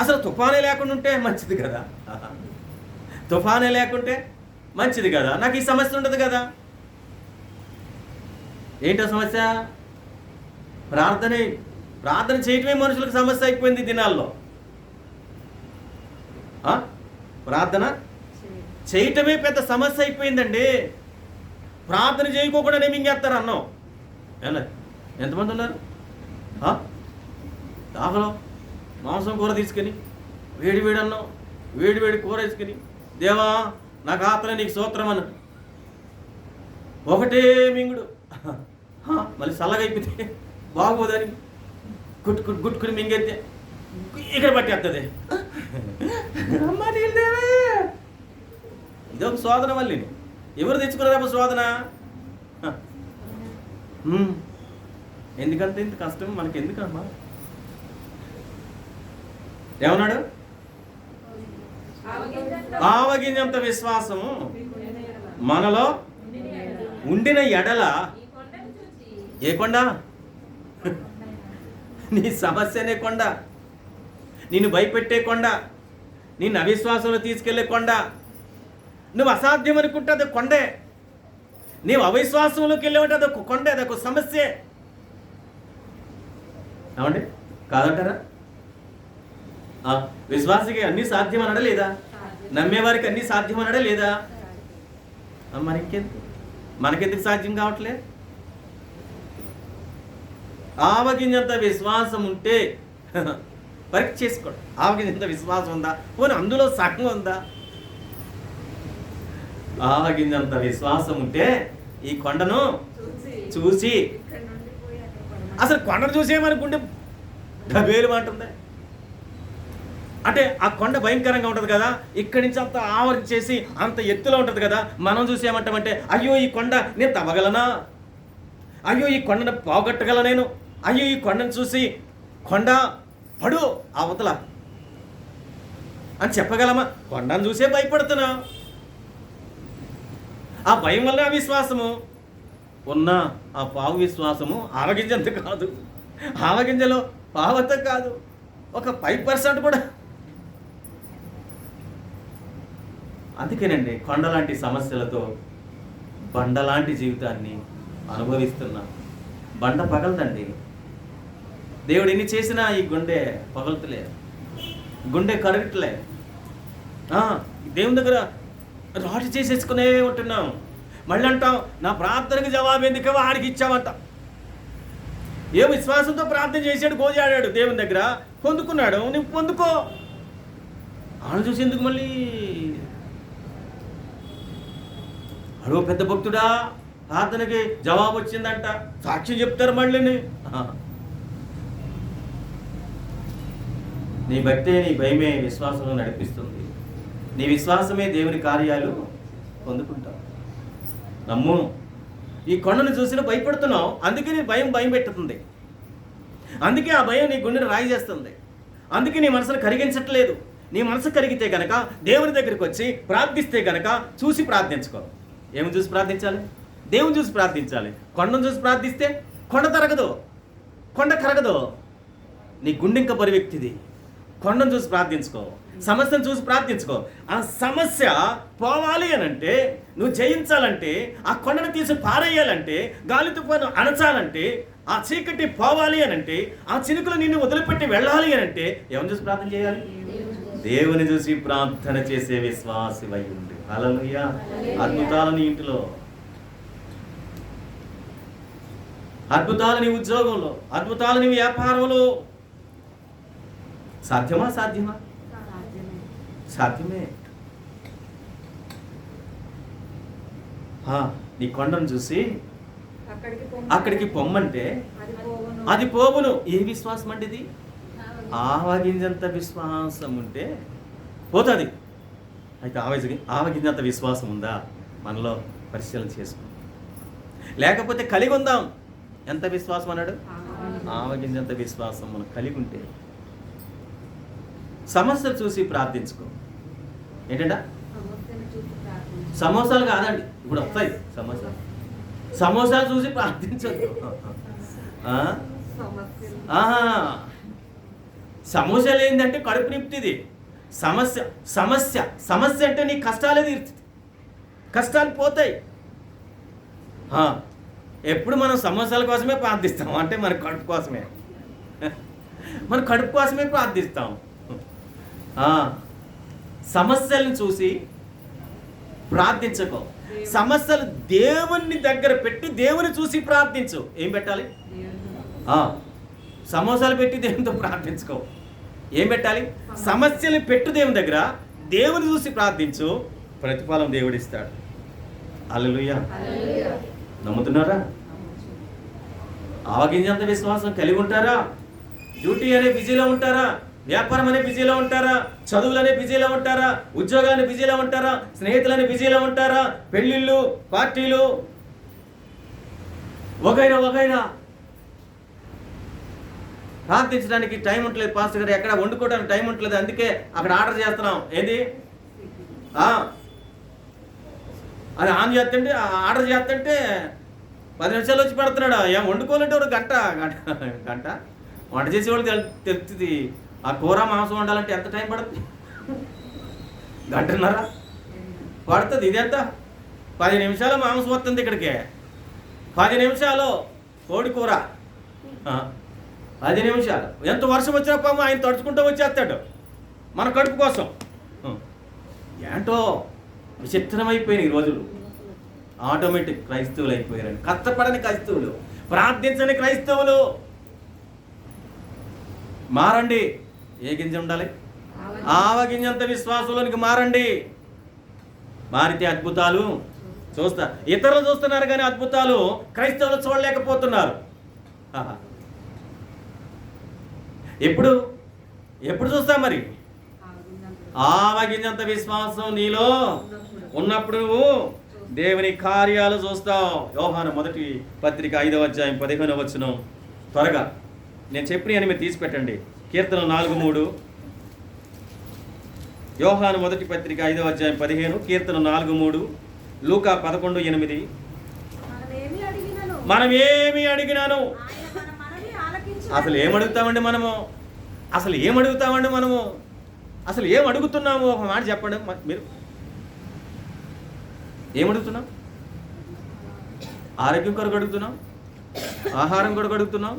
అసలు తుఫానే లేకుండా ఉంటే మంచిది కదా. తుఫానే లేకుంటే మంచిది కదా. నాకు ఈ సమస్య ఉండదు కదా. ఏంటో సమస్య? ప్రార్థన చేయటమే మనుషులకు సమస్య అయిపోయింది దినాల్లో. ప్రార్థన చేయటమే పెద్ద సమస్య అయిపోయిందండి. ప్రార్థన చేయకోకుండా మింగేస్తారు అన్నం. ఎంతమంది ఉన్నారు? దాహలో మాంసం కూర తీసుకుని వేడి అన్నం, వేడి కూర వేసుకుని, దేవా నాకు ఆత్మ నీకు స్తోత్రం అన్న ఒకటే మింగుడు. మళ్ళీ చల్లగా అయిపోతే బాగోదని గుట్టుకుని మింగెత్తే ఇక్కడ పట్టేస్తుంది. ఇదొక శోధన. మళ్ళీ ఎవరు తెచ్చుకున్నారమ్మ శోధన? ఎందుకంటే ఇంత కష్టం మనకి ఎందుకమ్మా? ఏమన్నాడు? ఆవగింజంత విశ్వాసము మనలో ఉండిన ఎడల. ఏ కొండ? నీ సమస్యనే కొండ, నిన్ను భయపెట్టే కొండ, నిన్ను అవిశ్వాసంలో తీసుకెళ్లే కొండ. నువ్వు అసాధ్యం అనుకుంటే అది కొండే. నీవు అవిశ్వాసంలోకి వెళ్ళేవంటే అదొక కొండే, అదొక సమస్యే. ఏమండి? కాదంటారా? విశ్వాసకి అన్నీ సాధ్యం అనడా లేదా? నమ్మేవారికి అన్నీ సాధ్యం అనడా లేదా? మరి మనకెందుకు సాధ్యం కావట్లే? ఆవగింజంత విశ్వాసం ఉంటే పరీక్ష చేసుకోండి. ఆవగింజంత విశ్వాసం ఉందా? పోనీ అందులో సగం ఉందా? ఆవగింజంత విశ్వాసం ఉంటే ఈ కొండను చూసి, అసలు కొండను చూసేమనుకుంటే డబేలు అంటుంది. అంటే ఆ కొండ భయంకరంగా ఉంటుంది కదా, ఇక్కడి నుంచి అంత ఆవరించేసి అంత ఎత్తులో ఉంటుంది కదా. మనం చూసేమంటామంటే, అయ్యో ఈ కొండ నేను తవ్వగలనా? అయ్యో ఈ కొండను పోగొట్టగల నేను? అయ్యో ఈ కొండను చూసి కొండ పడు అవతల అని చెప్పగలమా? కొండను చూసే భయపడుతున్నా. ఆ భయం వల్ల అవిశ్వాసము ఉన్నా ఆ పావు విశ్వాసము ఆవగింజంత కాదు, ఆవగింజలో పావంత కాదు, ఒక 5% కూడా. అందుకేనండి కొండలాంటి సమస్యలతో బండలాంటి జీవితాన్ని అనుభవిస్తున్నా. బండ పగలదండి. దేవుడు ఎన్ని చేసినా ఈ గుండె పగలుతలే, గుండె కరగట్లే. దేవుని దగ్గర రాటి చేసేసుకునే ఉంటున్నాం. మళ్ళీ అంటాం నా ప్రార్థనకి జవాబు ఎందుకు వాడికి ఇచ్చామంట. ఏ విశ్వాసంతో ప్రార్థన చేశాడు, గోజాడాడు దేవుని దగ్గర, పొందుకున్నాడు, నువ్వు పొందుకో. ఆయన చూసి ఎందుకు మళ్ళీ అడుగు పెద్ద భక్తుడా ప్రార్థనకి జవాబు వచ్చిందంట, సాక్ష్యం చెప్తారు మళ్ళీ. నీ భక్తే నీ భయమే విశ్వాసంలో నడిపిస్తుంది. నీ విశ్వాసమే దేవుని కార్యాలు పొందుకుంటావు. నమ్ము. ఈ కొండను చూసిన భయపడుతున్నావు, అందుకే నీ భయం పెట్టుతుంది. అందుకే ఆ భయం నీ గుండెను రాయి చేస్తుంది. అందుకే నీ మనసును కరిగించట్లేదు. నీ మనసు కరిగితే గనక దేవుని దగ్గరికి వచ్చి ప్రార్థిస్తే గనక చూసి ప్రార్థించుకో. ఏమి చూసి ప్రార్థించాలి? దేవుని చూసి ప్రార్థించాలి. కొండను చూసి ప్రార్థిస్తే కొండ తరగదు, కొండ కరగదు. నీ గుండె ఇంకా బరువెక్తిది. కొండను చూసి ప్రార్థించుకో, సమస్యను చూసి ప్రార్థించుకో. ఆ సమస్య పోవాలి అనంటే, నువ్వు జయించాలంటే, ఆ కొండను తీసి పారేయాలంటే, గాలి తుఫాను అణచాలంటే, ఆ చీకటి పోవాలి అనంటే, ఆ చినుకులు నిన్ను వదిలిపెట్టి వెళ్ళాలి అనంటే ఎవరిని చూసి ప్రార్థన చేయాలి? దేవుని చూసి ప్రార్థన చేసే విశ్వాసివై ఉండి. హల్లెలూయా. అద్భుతాలు నీ ఇంటిలో, అద్భుతాలు నీ ఉద్యోగంలో, అద్భుతాలు నీ వ్యాపారంలో. సాధ్యమా? సాధ్యమే. నీ కొండను చూసి అక్కడికి పొమ్మంటే అది పోవును. ఏ విశ్వాసం అంటే ఇది? ఆవగింజంత విశ్వాసం ఉంటే పోతుంది. అయితే ఆవగింజంత విశ్వాసం ఉందా మనలో? పరిశీలన చేసుకో. లేకపోతే కలిగి ఉందాం. ఎంత విశ్వాసం అన్నాడు? ఆవగింజంత విశ్వాసం మనం కలిగి ఉంటే సమస్యలు చూసి ప్రార్థించుకో. ఏంటంట? సమోసాలు కాదండి, ఇప్పుడు వస్తాయి సమోసాలు చూసి ప్రార్థించద్దు. సమోసాలు ఏంటంటే కడుపు నింపుతుంది. సమస్య అంటే నీ కష్టాలే తీరుతుంది, కష్టాలు పోతాయి. ఎప్పుడు మనం సమోసాల కోసమే ప్రార్థిస్తాం అంటే మన కడుపు కోసమే, మన కడుపు కోసమే ప్రార్థిస్తాం. సమస్యలను చూసి ప్రార్థించకో. సమస్యలు దేవుని దగ్గర పెట్టి దేవుని చూసి ప్రార్థించు. ఏం పెట్టాలి? సమోసాలు పెట్టి దేవునితో ప్రార్థించుకో. ఏం పెట్టాలి? సమస్యలు పెట్టు దేవుని దగ్గర, దేవుని చూసి ప్రార్థించు. ప్రతిఫలం దేవుడిస్తాడు. హల్లెలూయా. నమ్ముతున్నారా? ఆవగింజంత విశ్వాసం కలిగి ఉంటారా? డ్యూటీ అనే బిజీలో ఉంటారా? వ్యాపారం అనే బిజీలో ఉంటారా? చదువులనే బిజీలో ఉంటారా? ఉద్యోగాన్ని బిజీలో ఉంటారా? స్నేహితులని బిజీలో ఉంటారా? పెళ్ళిళ్ళు, పార్టీలు, వగైరా ప్రార్థించడానికి టైం ఉండలేదు. పాస్టర్ గారు ఎక్కడ వండుకోవడానికి టైం ఉండలేదు, అందుకే అక్కడ ఆర్డర్ చేస్తున్నాం. ఏంది? అది ఆన్ చేస్తుంటే, ఆర్డర్ చేస్తుంటే 10 నిమిషాలు వచ్చి పెడుతున్నాడు. ఏం వండుకోవాలంటే ఒక గంట వంట చేసేవాళ్ళు తెలుస్తుంది. ఆ కూర మాంసం వండాలంటే ఎంత టైం పడుతుంది? 1.5 గంట పడుతుంది. ఇదెంత? 10 నిమిషాలు మాంసం వస్తుంది ఇక్కడికి. 10 నిమిషాలు కోడి కూర, 10 నిమిషాలు. ఎంత వర్షం వచ్చినా పాము ఆయన తడుచుకుంటూ వచ్చేస్తాడు మన కడుపు కోసం. ఏంటో విచిత్రమైపోయినాయి ఈ రోజులు. ఆటోమేటిక్ క్రైస్తవులు అయిపోయారండి. కష్టపడని క్రైస్తవులు, ప్రార్థించని క్రైస్తవులు. మారండి. ఏ గింజ ఉండాలి? ఆవగింజంత విశ్వాసంలోనికి మారండి. మారితే అద్భుతాలు చూస్తా. ఇతరులు చూస్తున్నారు కానీ అద్భుతాలు క్రైస్తవులు చూడలేకపోతున్నారు. ఎప్పుడు చూస్తాం మరి? ఆవగింజంత విశ్వాసం నీలో ఉన్నప్పుడు నువ్వు దేవుని కార్యాలు చూస్తావు. యోహాను మొదటి పత్రిక 5వ అధ్యాయం 15వ వచనం. త్వరగా నేను చెప్పిన మీరు తీసి పెట్టండి. కీర్తన 4:3. యోహాను మొదటి పత్రిక 5వ అధ్యాయం 15, కీర్తన 4:3, లూకా 11:8. మనం ఏమి అడిగినాను. ఆయన మన మనవి ఆలకించును. అసలు ఏమడుగుతామండి మనము? అసలు ఏమడుగుతామండి మనము? అసలు ఏం అడుగుతున్నాము? ఒక మాట చెప్పండి మీరు. ఏమడుగుతున్నాం? ఆరోగ్యం కొరకు అడుగుతున్నాం, ఆహారం కొరకు అడుగుతున్నాం,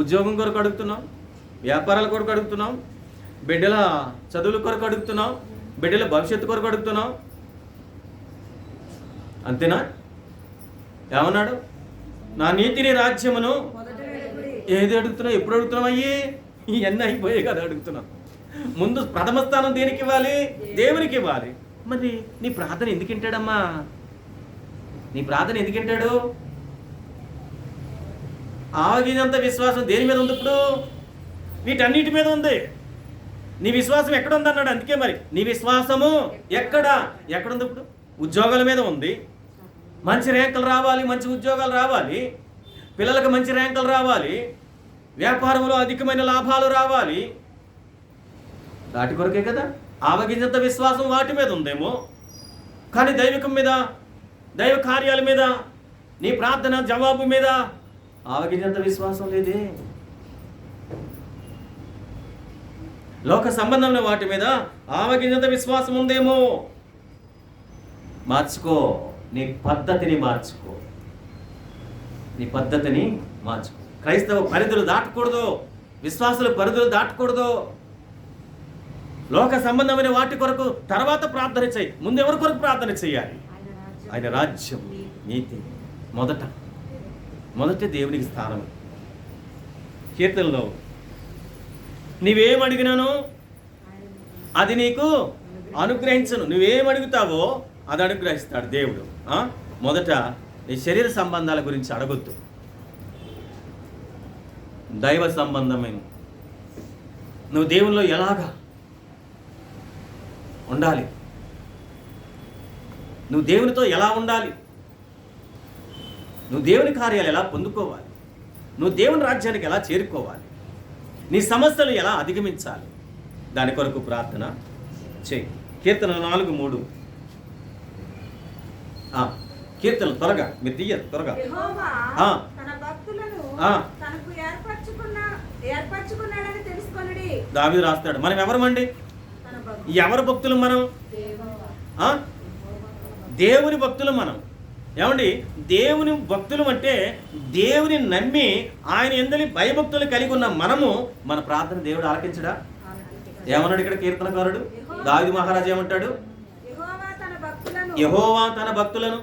ఉద్యోగం కొరకు అడుగుతున్నాం, వ్యాపారాల కొరకు అడుగుతున్నాం, బిడ్డల చదువుల కొరకు అడుగుతున్నాం, బిడ్డల భవిష్యత్తు కొరకు అడుగుతున్నాం. అంతేనా? ఏమన్నాడు? నా నీతిని రాజ్యమును మొదట వెలుగుడి. ఏది అడుగుతున్నావు? ఎప్పుడు అడుగుతున్నావు? అయ్యి ఇవన్నీ అయిపోయాయి కదా అడుగుతున్నాం. ముందు ప్రథమ స్థానం దేనికి ఇవ్వాలి? దేవునికి ఇవ్వాలి. మరి నీ ప్రార్థన ఎందుకు వింటాడమ్మా? నీ ప్రార్థన ఎందుకు వింటాడు? ఆగినంత విశ్వాసం దేని మీద ఉంది ఇప్పుడు? వీటన్నిటి మీద ఉంది. నీ విశ్వాసం ఎక్కడ ఉంది అన్నాడు. అందుకే మరి నీ విశ్వాసము ఎక్కడుంది ఇప్పుడు? ఉద్యోగాల మీద ఉంది. మంచి ర్యాంకులు రావాలి, మంచి ఉద్యోగాలు రావాలి, పిల్లలకు మంచి ర్యాంకులు రావాలి, వ్యాపారంలో అధికమైన లాభాలు రావాలి. వాటి కొరకే కదా. ఆవగింజంత విశ్వాసం వాటి మీద ఉందేమో, కానీ దైవికం మీద, దైవ కార్యాల మీద, నీ ప్రార్థన జవాబు మీద ఆవగింజంత విశ్వాసం లేదే. లోక సంబంధమైన వాటి మీద ఆవగింజంత విశ్వాసం ఉందేమో. మార్చుకో, నీ పద్ధతిని మార్చుకో, నీ పద్ధతిని మార్చుకో. క్రైస్తవ పరిధులు దాటకూడదు, విశ్వాసుల పరిధులు దాటకూడదు. లోక సంబంధమైన వాటి కొరకు తర్వాత ప్రార్థన చేయి. ముందు ఎవరి కొరకు ప్రార్థన చేయాలి? ఆయన రాజ్యం, నీతి మొదట దేవునికి స్థానం. కీర్తనలో నీవేం అడిగినాను అది నీకు అనుగ్రహించను. నువ్వేం అడుగుతావో అది అనుగ్రహిస్తాడు దేవుడు. మొదట నీ శరీర సంబంధాల గురించి అడగొద్దు. దైవ సంబంధమైన నువ్వు దేవుల్లో ఎలాగా ఉండాలి, నువ్వు దేవునితో ఎలా ఉండాలి, నువ్వు దేవుని కార్యాలు ఎలా పొందుకోవాలి, నువ్వు దేవుని రాజ్యానికి ఎలా చేరుకోవాలి, నీ సమస్యలు ఎలా అధిగమించాలి, దాని కొరకు ప్రార్థన చేయి. కీర్తన 4:3. కీర్తనలు త్వరగా మీరు తీయరు, త్వరగా. యెహోవా తన భక్తులను తనకు ఏర్పరచుకున్నాడని తెలుసుకొనుడి. దావీదు రాస్తాడు. మనం ఎవరమండి? ఎవరు భక్తులు మనం? దేవుని భక్తులు మనం. ఏమండి? దేవుని భక్తులు అంటే దేవుని నమ్మి ఆయన యందలి భయభక్తులు కలిగి ఉన్న మనము మన ప్రార్థన దేవుడు ఆలకించడా? ఏమన్నాడు ఇక్కడ కీర్తనకారుడు? దావీదు మహారాజు ఏమంటాడు? యెహోవా తన భక్తులను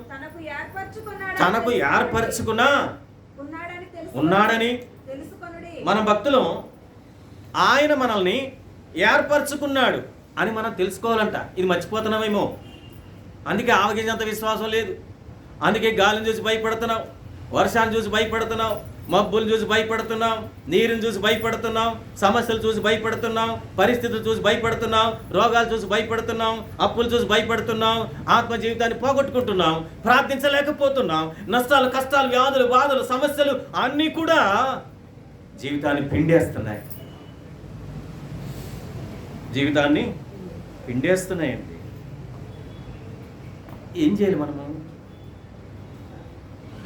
తనకు ఏర్పరచుకున్నా ఉన్నాడని మన భక్తులు ఆయన మనల్ని ఏర్పరచుకున్నాడు అని మనం తెలుసుకోవాలంట. ఇది మర్చిపోతున్నామేమో. అందుకే ఆవగింజంత విశ్వాసం లేదు. అందుకే గాలిని చూసి భయపడుతున్నావు, వర్షాన్ని చూసి భయపడుతున్నావు, మబ్బులు చూసి భయపడుతున్నావు, నీరుని చూసి భయపడుతున్నావు, సమస్యలు చూసి భయపడుతున్నావు, పరిస్థితులు చూసి భయపడుతున్నావు, రోగాలు చూసి భయపడుతున్నావు, అప్పులు చూసి భయపడుతున్నావు, ఆత్మ జీవితాన్ని పోగొట్టుకుంటున్నావు, ప్రార్థించలేకపోతున్నావు. నష్టాలు, కష్టాలు, వ్యాధులు, బాధలు, సమస్యలు అన్నీ కూడా జీవితాన్ని పిండేస్తున్నాయి. జీవితాన్ని పిండేస్తున్నాయండి. ఏం చేయాలి మనము?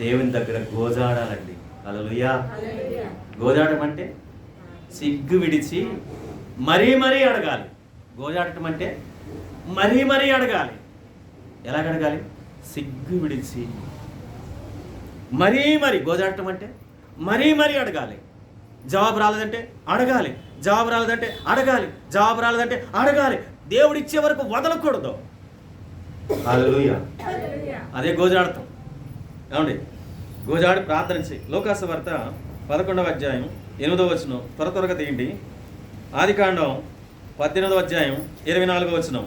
దేవుని దగ్గర గోజాడాలండి. హల్లెలూయా. గోజాడటం అంటే సిగ్గు విడిచి మరీ అడగాలి. గోజాడటం అంటే మరీ అడగాలి. ఎలాగ అడగాలి? సిగ్గు విడిచి మరీ గోజాడటం అంటే మరీ అడగాలి. జవాబు రాలేదంటే అడగాలి, జవాబు రాలేదంటే అడగాలి, జవాబు రాలేదంటే అడగాలి. దేవుడు ఇచ్చే వరకు వదలకూడదు. హల్లెలూయా. అదే గోజాడతాం. ఏమండి? గోజాడి ప్రార్థన చేయి. లోకాసు వార్త 11వ అధ్యాయం 8వ వచనం త్వరగా తీయండి. ఆదికాండం 18వ అధ్యాయం 24వ వచనం.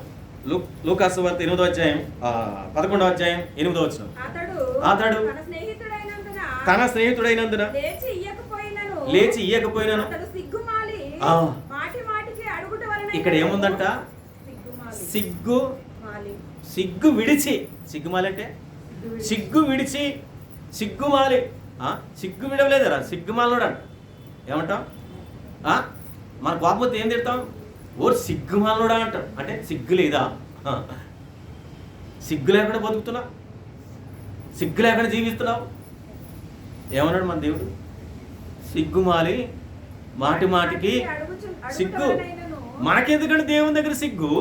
లూకాసు వార్త 8వ అధ్యాయం 11వ అధ్యాయం 8వ వచనం. అతడు తన స్నేహితుడైనందున లేచి ఇయ్యకపోయినను. ఇక్కడ ఏముందంట? సిగ్గు విడిచి. సిగ్గుమాలంటే సిగ్గు విడిచి, సిగ్గుమాలి. సిగ్గు విడవలేదరా? సిగ్గుమాలడు అంట. ఏమంటాం? మన కోపంతో ఏం తిడతాం? సిగ్గుమాలనుడా అంటాం. అంటే సిగ్గు లేదా? సిగ్గు లేకుండా బతుకుతున్నావు, సిగ్గు లేకుండా జీవిస్తున్నావు. ఏమన్నాడు మన దేవుడు? సిగ్గుమాలి మాటి మాటికి సిగ్గు. మనకెందుకంటే దేవుని దగ్గర సిగ్గు?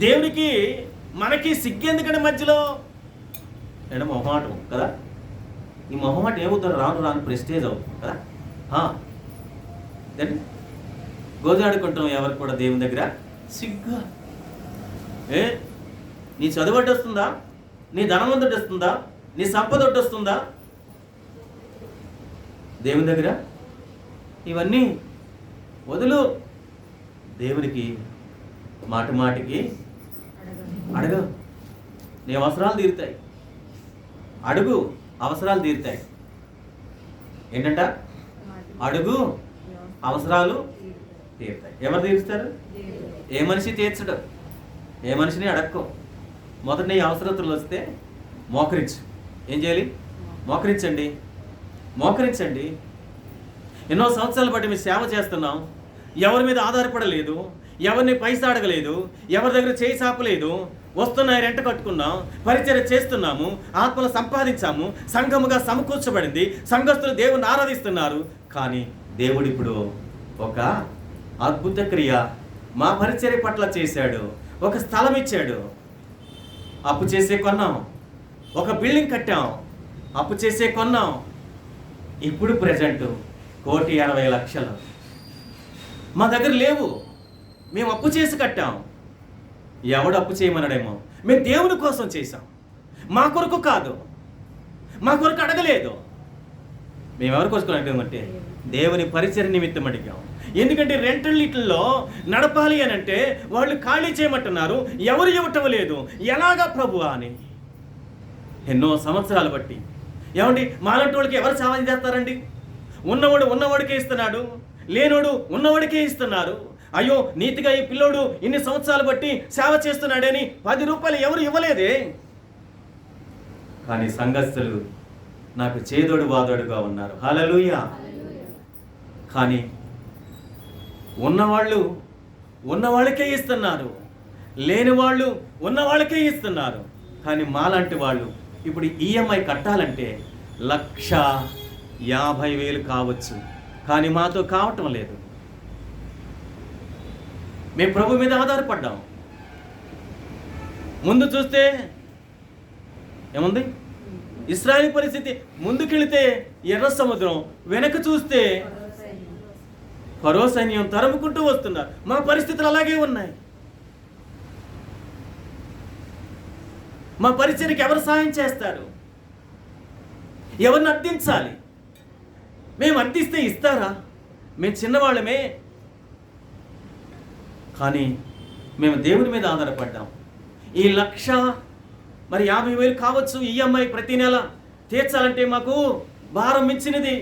దేవునికి మనకి సిగ్గు ఎందుకంటే మధ్యలో అంటే మొహమాటం కదా. ఈ మొహమాటం ఏమవుతుంది? రాను రాను ప్రెస్టేజ్ అవుతుంది కదా. గోజాడుకుంటాం ఎవరికి కూడా దేవుని దగ్గర సిగ్గు. నీ చదువు వస్తుందా? నీ ధనం వస్తుందా? నీ సంపద వస్తుందా? దేవుని దగ్గర ఇవన్నీ వదులు. దేవునికి మాటి మాటికి అడగ, నీ అవసరాలు తీరుతాయి. అడుగు, అవసరాలు తీరుతాయి. ఏంటంట? అడుగు, అవసరాలు తీరుతాయి. ఎవరు తీరుస్తారు? ఏ మనిషి తీర్చడం. ఏ మనిషిని అడక్కం. మొదట నీ అవసరతలు వస్తే మోకరించు. ఏం చేయాలి? మోకరించండి, మోకరించండి. ఎన్నో సంవత్సరాలు బట్టి మేము సేవ చేస్తున్నాం. ఎవరి మీద ఆధారపడలేదు, ఎవరిని పైసా అడగలేదు, ఎవరి దగ్గర చేయి చాపలేదు. వస్తున్నాయి, రెంట కట్టుకున్నాం, పరిచర్య చేస్తున్నాము, ఆత్మలు సంపాదించాము, సంఘముగా సమకూర్చబడింది, సంఘస్థులు దేవుని ఆరాధిస్తున్నారు. కానీ దేవుడు ఇప్పుడు ఒక అద్భుత క్రియ మా పరిచర్య పట్ల చేశాడు. ఒక స్థలం ఇచ్చాడు, అప్పు చేసే కొన్నాం. ఒక బిల్డింగ్ కట్టాం, అప్పు చేసే కొన్నాం. ఇప్పుడు ప్రజెంట్ 1,60,00,000 మా దగ్గర లేవు, మేము అప్పు చేసి కట్టాం. ఎవడు అప్పు చేయమన్నాడేమో. మేము దేవుని కోసం చేశాం, మా కొరకు కాదు, మా కొరకు అడగలేదు. మేము ఎవరి కోసం అడిగామంటే దేవుని పరిచర్య నిమిత్తం అడిగాం. ఎందుకంటే రెంటల్లో నడపాలి అని అంటే వాళ్ళు ఖాళీ చేయమంటున్నారు, ఎవరు ఇవ్వటం లేదు. ఎలాగా ప్రభువా అని ఎన్నో సంవత్సరాలు బట్టి. ఏమండి, మాలాంటి వాళ్ళకి ఎవరు సాయం చేస్తారండి? ఉన్నవాడు ఉన్నవాడికే ఇస్తున్నాడు, లేనోడు ఉన్నవాడికే ఇస్తున్నారు. అయ్యో, నీతిగా ఈ పిల్లోడు ఇన్ని సంవత్సరాలు బట్టి సేవ చేస్తున్నాడని 10 రూపాయలు ఎవరు ఇవ్వలేదే. కానీ సంఘస్థులు నాకు చేదోడు వాదోడుగా ఉన్నారు. హల్లెలూయా. కానీ ఉన్నవాళ్ళు ఉన్నవాళ్ళకే ఇస్తున్నారు, లేని వాళ్ళు ఉన్నవాళ్ళకే ఇస్తున్నారు. కానీ మాలాంటి వాళ్ళు ఇప్పుడు ఈఎంఐ కట్టాలంటే 1,50,000 కావచ్చు, కానీ మాతో కావటం లేదు. మేము ప్రభు మీద ఆధారపడ్డాం. ముందు చూస్తే ఏముంది? ఇశ్రాయేలు పరిస్థితి. ముందుకెళితే ఎర్ర సముద్రం, వెనక చూస్తే ఫరో సైన్యం తరుముకుంటూ వస్తున్నారు. మా పరిస్థితులు అలాగే ఉన్నాయి. మా పరిచర్యకి ఎవరు సాయం చేస్తారు? ఎవరిని అర్థించాలి? మేము అర్థిస్తే ఇస్తారా? మేము చిన్నవాళ్ళమే, కానీ మేము దేవుని మీద ఆధారపడ్డాం. ఈ 1,50,000 కావచ్చు ఈఎంఐ ప్రతి నెల తీర్చాలంటే మాకు భారం మించినది.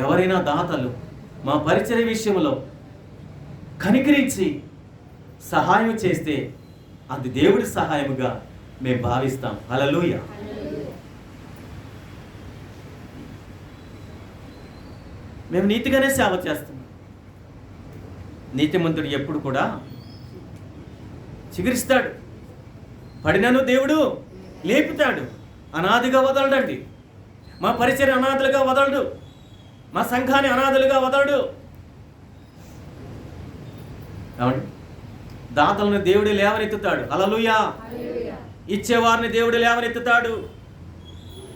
ఎవరైనా దాతలు మా పరిచర్య విషయంలో కనికరించి సహాయం చేస్తే అది దేవుడి సహాయముగా మేము భావిస్తాం. హల్లెలూయా. మేము నీతిగానే సేవ చేస్తున్నాం. నీతిమంతుడు ఎప్పుడు కూడా చిగురిస్తాడు, పడినను దేవుడు లేపుతాడు. అనాదిగా వదలడండి. మా పరిచర్య అనాథలుగా వదలడు, మా సంఘాన్ని అనాథలుగా వదలడు. ఏమండి, దాతలను దేవుడు లేవనెత్తుతాడు. హల్లెలూయా. ఇచ్చేవారిని దేవుడు లేవనెత్తుతాడు.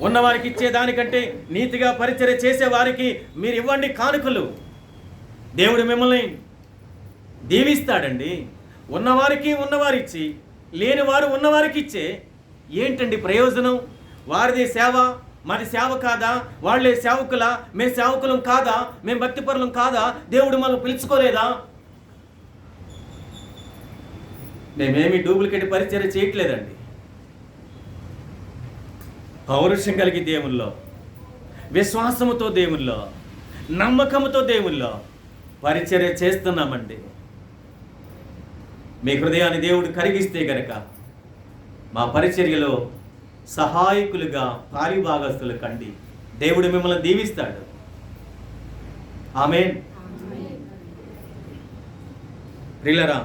ఉన్నవారికి ఇచ్చేదానికంటే నీతిగా పరిచర్య చేసే వారికి మీరు ఇవ్వండి కానుకలు. దేవుడు మిమ్మల్ని దీవిస్తాడండి. ఉన్నవారికి ఉన్నవారిచ్చి, లేని వారు ఉన్నవారికి ఇచ్చే ఏంటండి ప్రయోజనం? వారిది సేవ, మాది సేవ కాదా? వాళ్ళే సేవకులా? మేము సేవకులం కాదా? మేము భక్తిపరులం కాదా? దేవుడు మనం పిలుచుకోలేదా? మేమేమి డూప్లికేట్ పరిచర్య చేయట్లేదండి. పౌరుషం కలిగి దేవుల్లో, విశ్వాసముతో దేవుల్లో, నమ్మకముతో దేవుల్లో పరిచర్య చేస్తున్నామండి. మీ హృదయాన్ని దేవుడు కరిగిస్తే గనక మా పరిచర్యలో సహాయకులుగా పారిభాగస్తులు కండి. దేవుడు మిమ్మల్ని దీవిస్తాడు. ఆమేన్. ప్రియులారా,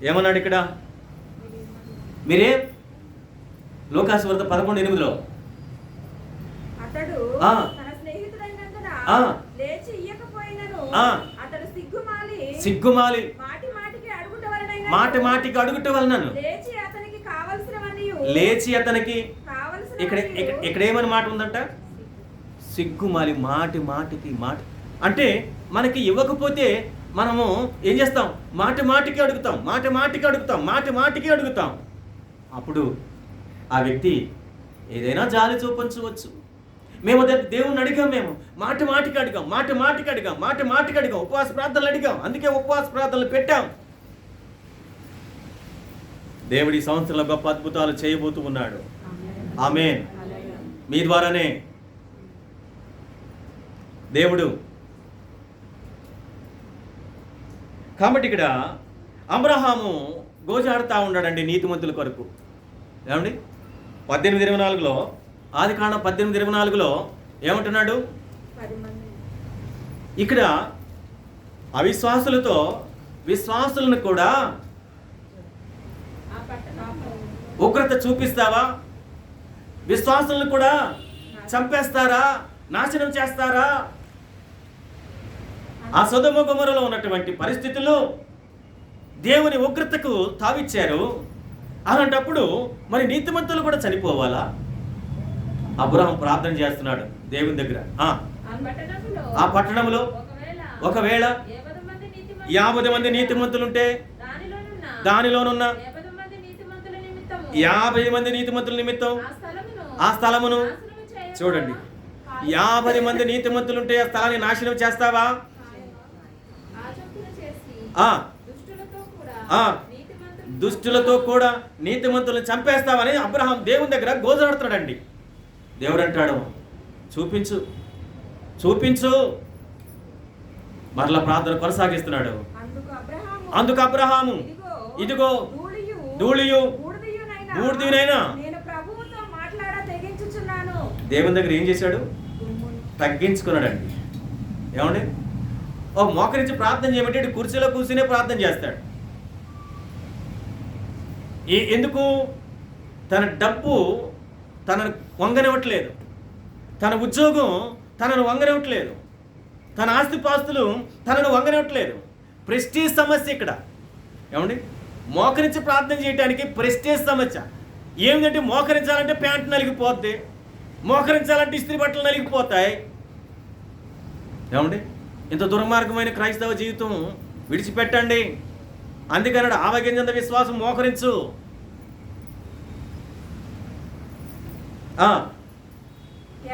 ఏమన్నాడు ఇక్కడ? లోకాసువార్త 11:8. అతడు ఆ. తన స్నేహితుడైనందున ఆ. లేచి ఇయ్యకపోయినను ఆ. అతడు సిగ్గుమాలి మాటి మాటికి అడుగుట వలన మాటి మాటికి అడుగుట వలనను లేచి అతనికి కావలసినవన్నీ లేచి అతనికి ఇక్కడ ఇక్కడ ఏమని మాట ఉందంట? సిగ్గుమాలి, మాటి మాటికి మాట. అంటే మనకి ఇవ్వకపోతే మనము ఏం చేస్తాం? మాటి మాటికి అడుగుతాం, మాటి మాటికి అడుగుతాం, మాటి మాటికి అడుగుతాం. అప్పుడు ఆ వ్యక్తి ఏదైనా జాలి చూపించవచ్చు. మేము దేవుణ్ణి అడిగాం, మేము మాటి మాటికి అడిగాం, మాటి మాటికి అడిగాం, మాటి మాటికి అడిగాం, ఉపవాస ప్రార్థనలు అడిగాం, అందుకే ఉపవాస ప్రార్థనలు పెట్టాం. దేవుడి సంవత్సరంలో గొప్ప అద్భుతాలు చేయబోతూ ఉన్నాడు. ఆమేన్. మీ ద్వారానే దేవుడు. కాబట్టి ఇక్కడ అబ్రహాము గోజాడుతూ ఉన్నాడండి నీతిమంతుల కొరకు. ఏమండి 18:24 ఆదికాండం 18:24 ఏమంటున్నాడు? ఇక్కడ అవిశ్వాసులతో విశ్వాసులను కూడా ఉగ్రత చూపిస్తావా? విశ్వాసులను కూడా చంపేస్తారా? నాశనం చేస్తారా? ఆ సొదొమ గొమొర్రాలో ఉన్నటువంటి పరిస్థితుల్లో దేవుని ఉగ్రతకు తావిచ్చారు. అలాంటప్పుడు మరి నీతిమంతులు కూడా చనిపోవాలా? అబ్రహాం ప్రార్థన చేస్తున్నాడు దేవుని దగ్గర. ఆ పట్టణంలో ఒకవేళ 50 మంది నీతిమంతులుంటే దానిలోనున్న 50 మంది నీతిమంతుల నిమిత్తం ఆ స్థలమును చూడండి. 50 మంది నీతిమంతులుంటే ఆ స్థలాన్ని నాశనం చేస్తావా? దుష్టులతో కూడా నీతిమంతులను చంపేస్తావని అబ్రహాం దేవుని దగ్గర గోజాడుతాడండి. దేవుడు అంటాడు, చూపించు చూపించు. మరలా ప్రార్థన కొనసాగిస్తున్నాడు. అందుకు అబ్రహాము, ఇదిగో ధూళియు బూడిదైనా దేవుని దగ్గర ఏం చేశాడు? తగ్గించుకున్నాడండి. ఏమండి? ఓ మోకరించి ప్రార్థన చేయమంటే కుర్చీలో కూర్చునే ప్రార్థన చేస్తాడు. ఎందుకు? తన డబ్బు తనను వంగనివ్వట్లేదు, తన ఉద్యోగం తనను వంగనివ్వట్లేదు, తన ఆస్తిపాస్తులు తనను వంగనివ్వట్లేదు. ప్రెస్టీజ్ సమస్య ఇక్కడ. ఏమండి? మోకరించి ప్రార్థన చేయడానికి ప్రెస్టీజ్ సమస్య. ఏమిటంటే మోకరించాలంటే ప్యాంటు నలిగిపోద్ది, మోకరించాలంటే ఇస్త్రీ బట్టలు నలిగిపోతాయి. ఏమండి? ఇంత దుర్మార్గమైన క్రైస్తవ జీవితం విడిచిపెట్టండి. అందుకన్నాడు ఆవగింజంత విశ్వాసం మోకరించు.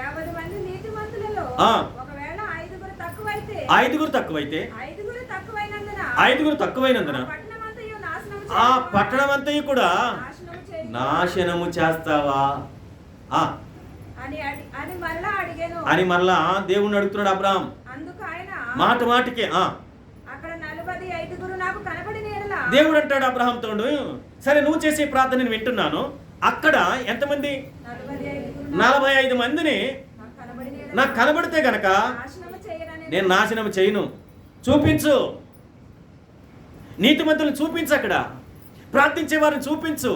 50 మంది నీతిమంతులలో ఒకవేళ 5 తక్కువైతే 5 తక్కువైనందున ఆ పట్టణమంతయు కూడా నాశనము చేస్తావా అని మరలా దేవుణ్ణి అడుగుతున్నాడు అబ్రహాం. మాట మాటికే దేవుడు అంటాడు అబ్రహాంతో, సరే నువ్వు చేసే ప్రార్థన నేను వింటున్నాను. అక్కడ ఎంతమంది? 45 మందిని నాకు కనబడితే గనక నేను నాశనం చేయను. చూపించు, నీతిమంతులను చూపించు, అక్కడ ప్రార్థించే వారిని చూపించు,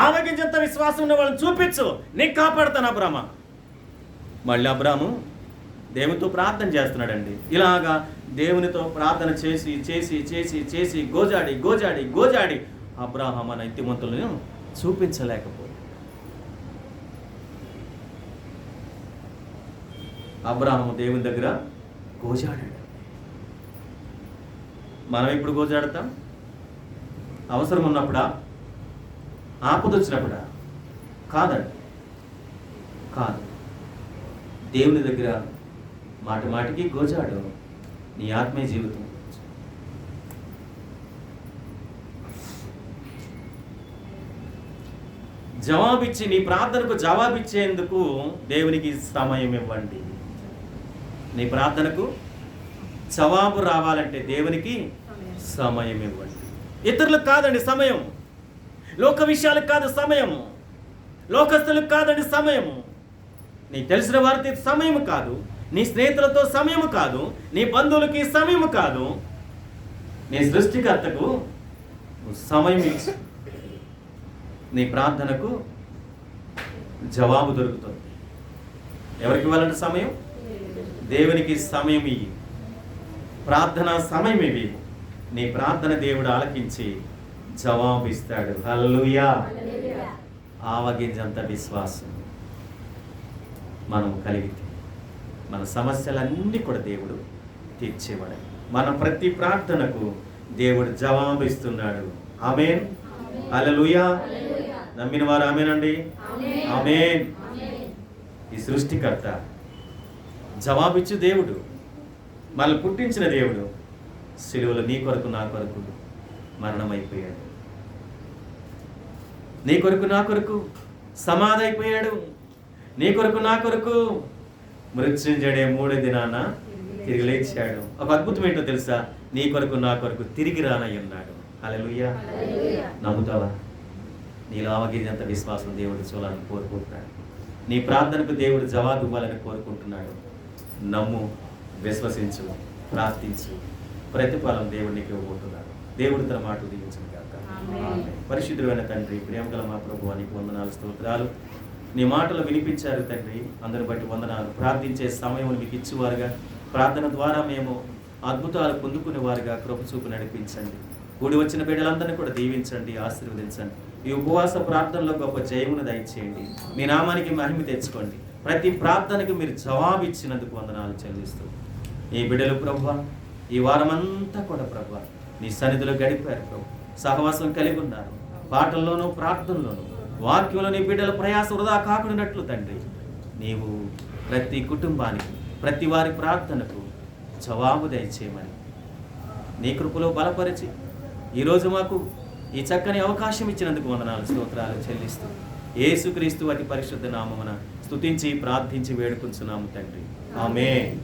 ఆవగింజంత విశ్వాసం ఉన్న వాళ్ళని చూపించు, నేను కాపాడుతాను అబ్రాహ్మ. మళ్ళీ అబ్రాహ్ము దేవునితో ప్రార్థన చేస్తున్నాడండి. ఇలాగా దేవునితో ప్రార్థన చేసి చేసి చేసి చేసి గోజాడి గోజాడి గోజాడి అబ్రాహం అనే నీతిమంతులను చూపించలేకపోయాడు. అబ్రాహము దేవుని దగ్గర గోజాడాడు. మనం ఇప్పుడు గోజాడతాం? అవసరం ఉన్నప్పుడా? ఆపద వచ్చినప్పుడా? కాదండి, కాదు. దేవుని దగ్గర మాటి మాటికి గోజాడు. నీ ఆత్మీయ జీవితం జవాబిచ్చి, నీ ప్రార్థనకు జవాబిచ్చేందుకు దేవునికి సమయం ఇవ్వండి. నీ ప్రార్థనకు జవాబు రావాలంటే దేవునికి సమయం ఇవ్వండి. ఇతరులకు కాదండి సమయం, లోక విషయాలకు కాదు సమయం, లోకస్తులకు కాదండి సమయము, నీకు తెలిసిన వారితో సమయం కాదు, నీ స్నేహితులతో సమయం కాదు, నీ బంధువులకి సమయం కాదు, నీ సృష్టికర్తకు సమయం ఇచ్చు. నీ ప్రార్థనకు జవాబు దొరుకుతుంది. ఎవరికి ఇవ్వాలంటే సమయం? దేవునికి సమయం ఇయ్యి. ప్రార్థనా సమయం ఇవి. నీ ప్రార్థన దేవుడు ఆలకించి జవాబు ఇస్తాడు. హల్లెలూయా. ఆవగింజంత విశ్వాసం మనం కలిగితే మన సమస్యలన్నీ కూడా దేవుడు తీర్చేవాడు. మన ప్రతి ప్రార్థనకు దేవుడు జవాబు ఇస్తున్నాడు. ఆమేన్. హల్లెలూయా. నమ్మిన వారు ఆమేనండి. ఆమేన్. ఈ సృష్టికర్త, జవాబిచ్చు దేవుడు, మనల్ని పుట్టించిన దేవుడు సిలువలో నీ కొరకు నా కొరకు మరణమైపోయాడు. నీ కొరకు నా కొరకు సమాధి అయిపోయాడు. నీ కొరకు నా కొరకు మృత్యుంజడే 3వ దినాన తిరిగి లేచాడు. ఒక అద్భుతం ఏంటో తెలుసా? నీ కొరకు నా కొరకు తిరిగి రానై ఉన్నాడు. హల్లెలూయా. నమ్ముతావా? నీలో ఆవగింజంత విశ్వాసం దేవుడు చూడాలని కోరుకుంటున్నాడు. నీ ప్రార్థనకు దేవుడు జవాబు ఇవ్వాలని కోరుకుంటున్నాడు. నమ్ము, విశ్వసించు, ప్రార్థించు. ప్రతిఫలం దేవుడు నీకు ఇవ్వబోతున్నాడు. దేవుడు తన మాట దీవించును గాక. పరిశుద్ధుడైన తండ్రి, ప్రేమగల మా ప్రభువా, నీకు వందనాలు, స్తోత్రాలు. నీ మాటలు వినిపించారు తండ్రి, అందరిని బట్టి వందనాలు. ప్రార్థించే సమయం మీకు ఇచ్చేవారుగా, ప్రార్థన ద్వారా మేము అద్భుతాలు పొందుకునే వారుగా కృప చూపు నడిపించండి. కూడి వచ్చిన బిడ్డలందరినీ కూడా దీవించండి, ఆశీర్వదించండి. ఈ ఉపవాస ప్రార్థనలో గొప్ప జయమును దయచేయండి. మీ నామానికి మహిమ తెచ్చుకోండి. ప్రతి ప్రార్థనకు మీరు జవాబు ఇచ్చినందుకు వందనాలు చెల్లిస్తూ, ఈ బిడ్డలు ప్రభువా ఈ వారమంతా కూడా ప్రభువా నీ సన్నిధిలో గడిపారు. ప్రభు సహవాసం కలిగి ఉన్నారు. పాటల్లోనూ ప్రార్థనలోనూ వాక్యంలో నీ బిడ్డల ప్రయాస వృధా కాకుండానట్లు తండ్రి, నీవు ప్రతి కుటుంబానికి, ప్రతి వారి ప్రార్థనకు జవాబు దయచేయమని నీ కృపలో బలపరిచి ఈరోజు మాకు ఈ చక్కని అవకాశం ఇచ్చినందుకు వందనాలు, స్తోత్రాలు చెల్లిస్తూ యేసుక్రీస్తు అతి పరిశుద్ధ నామమున స్తుతించి ప్రార్థించి వేడుకుంటున్నాము తండ్రి. ఆమేన్.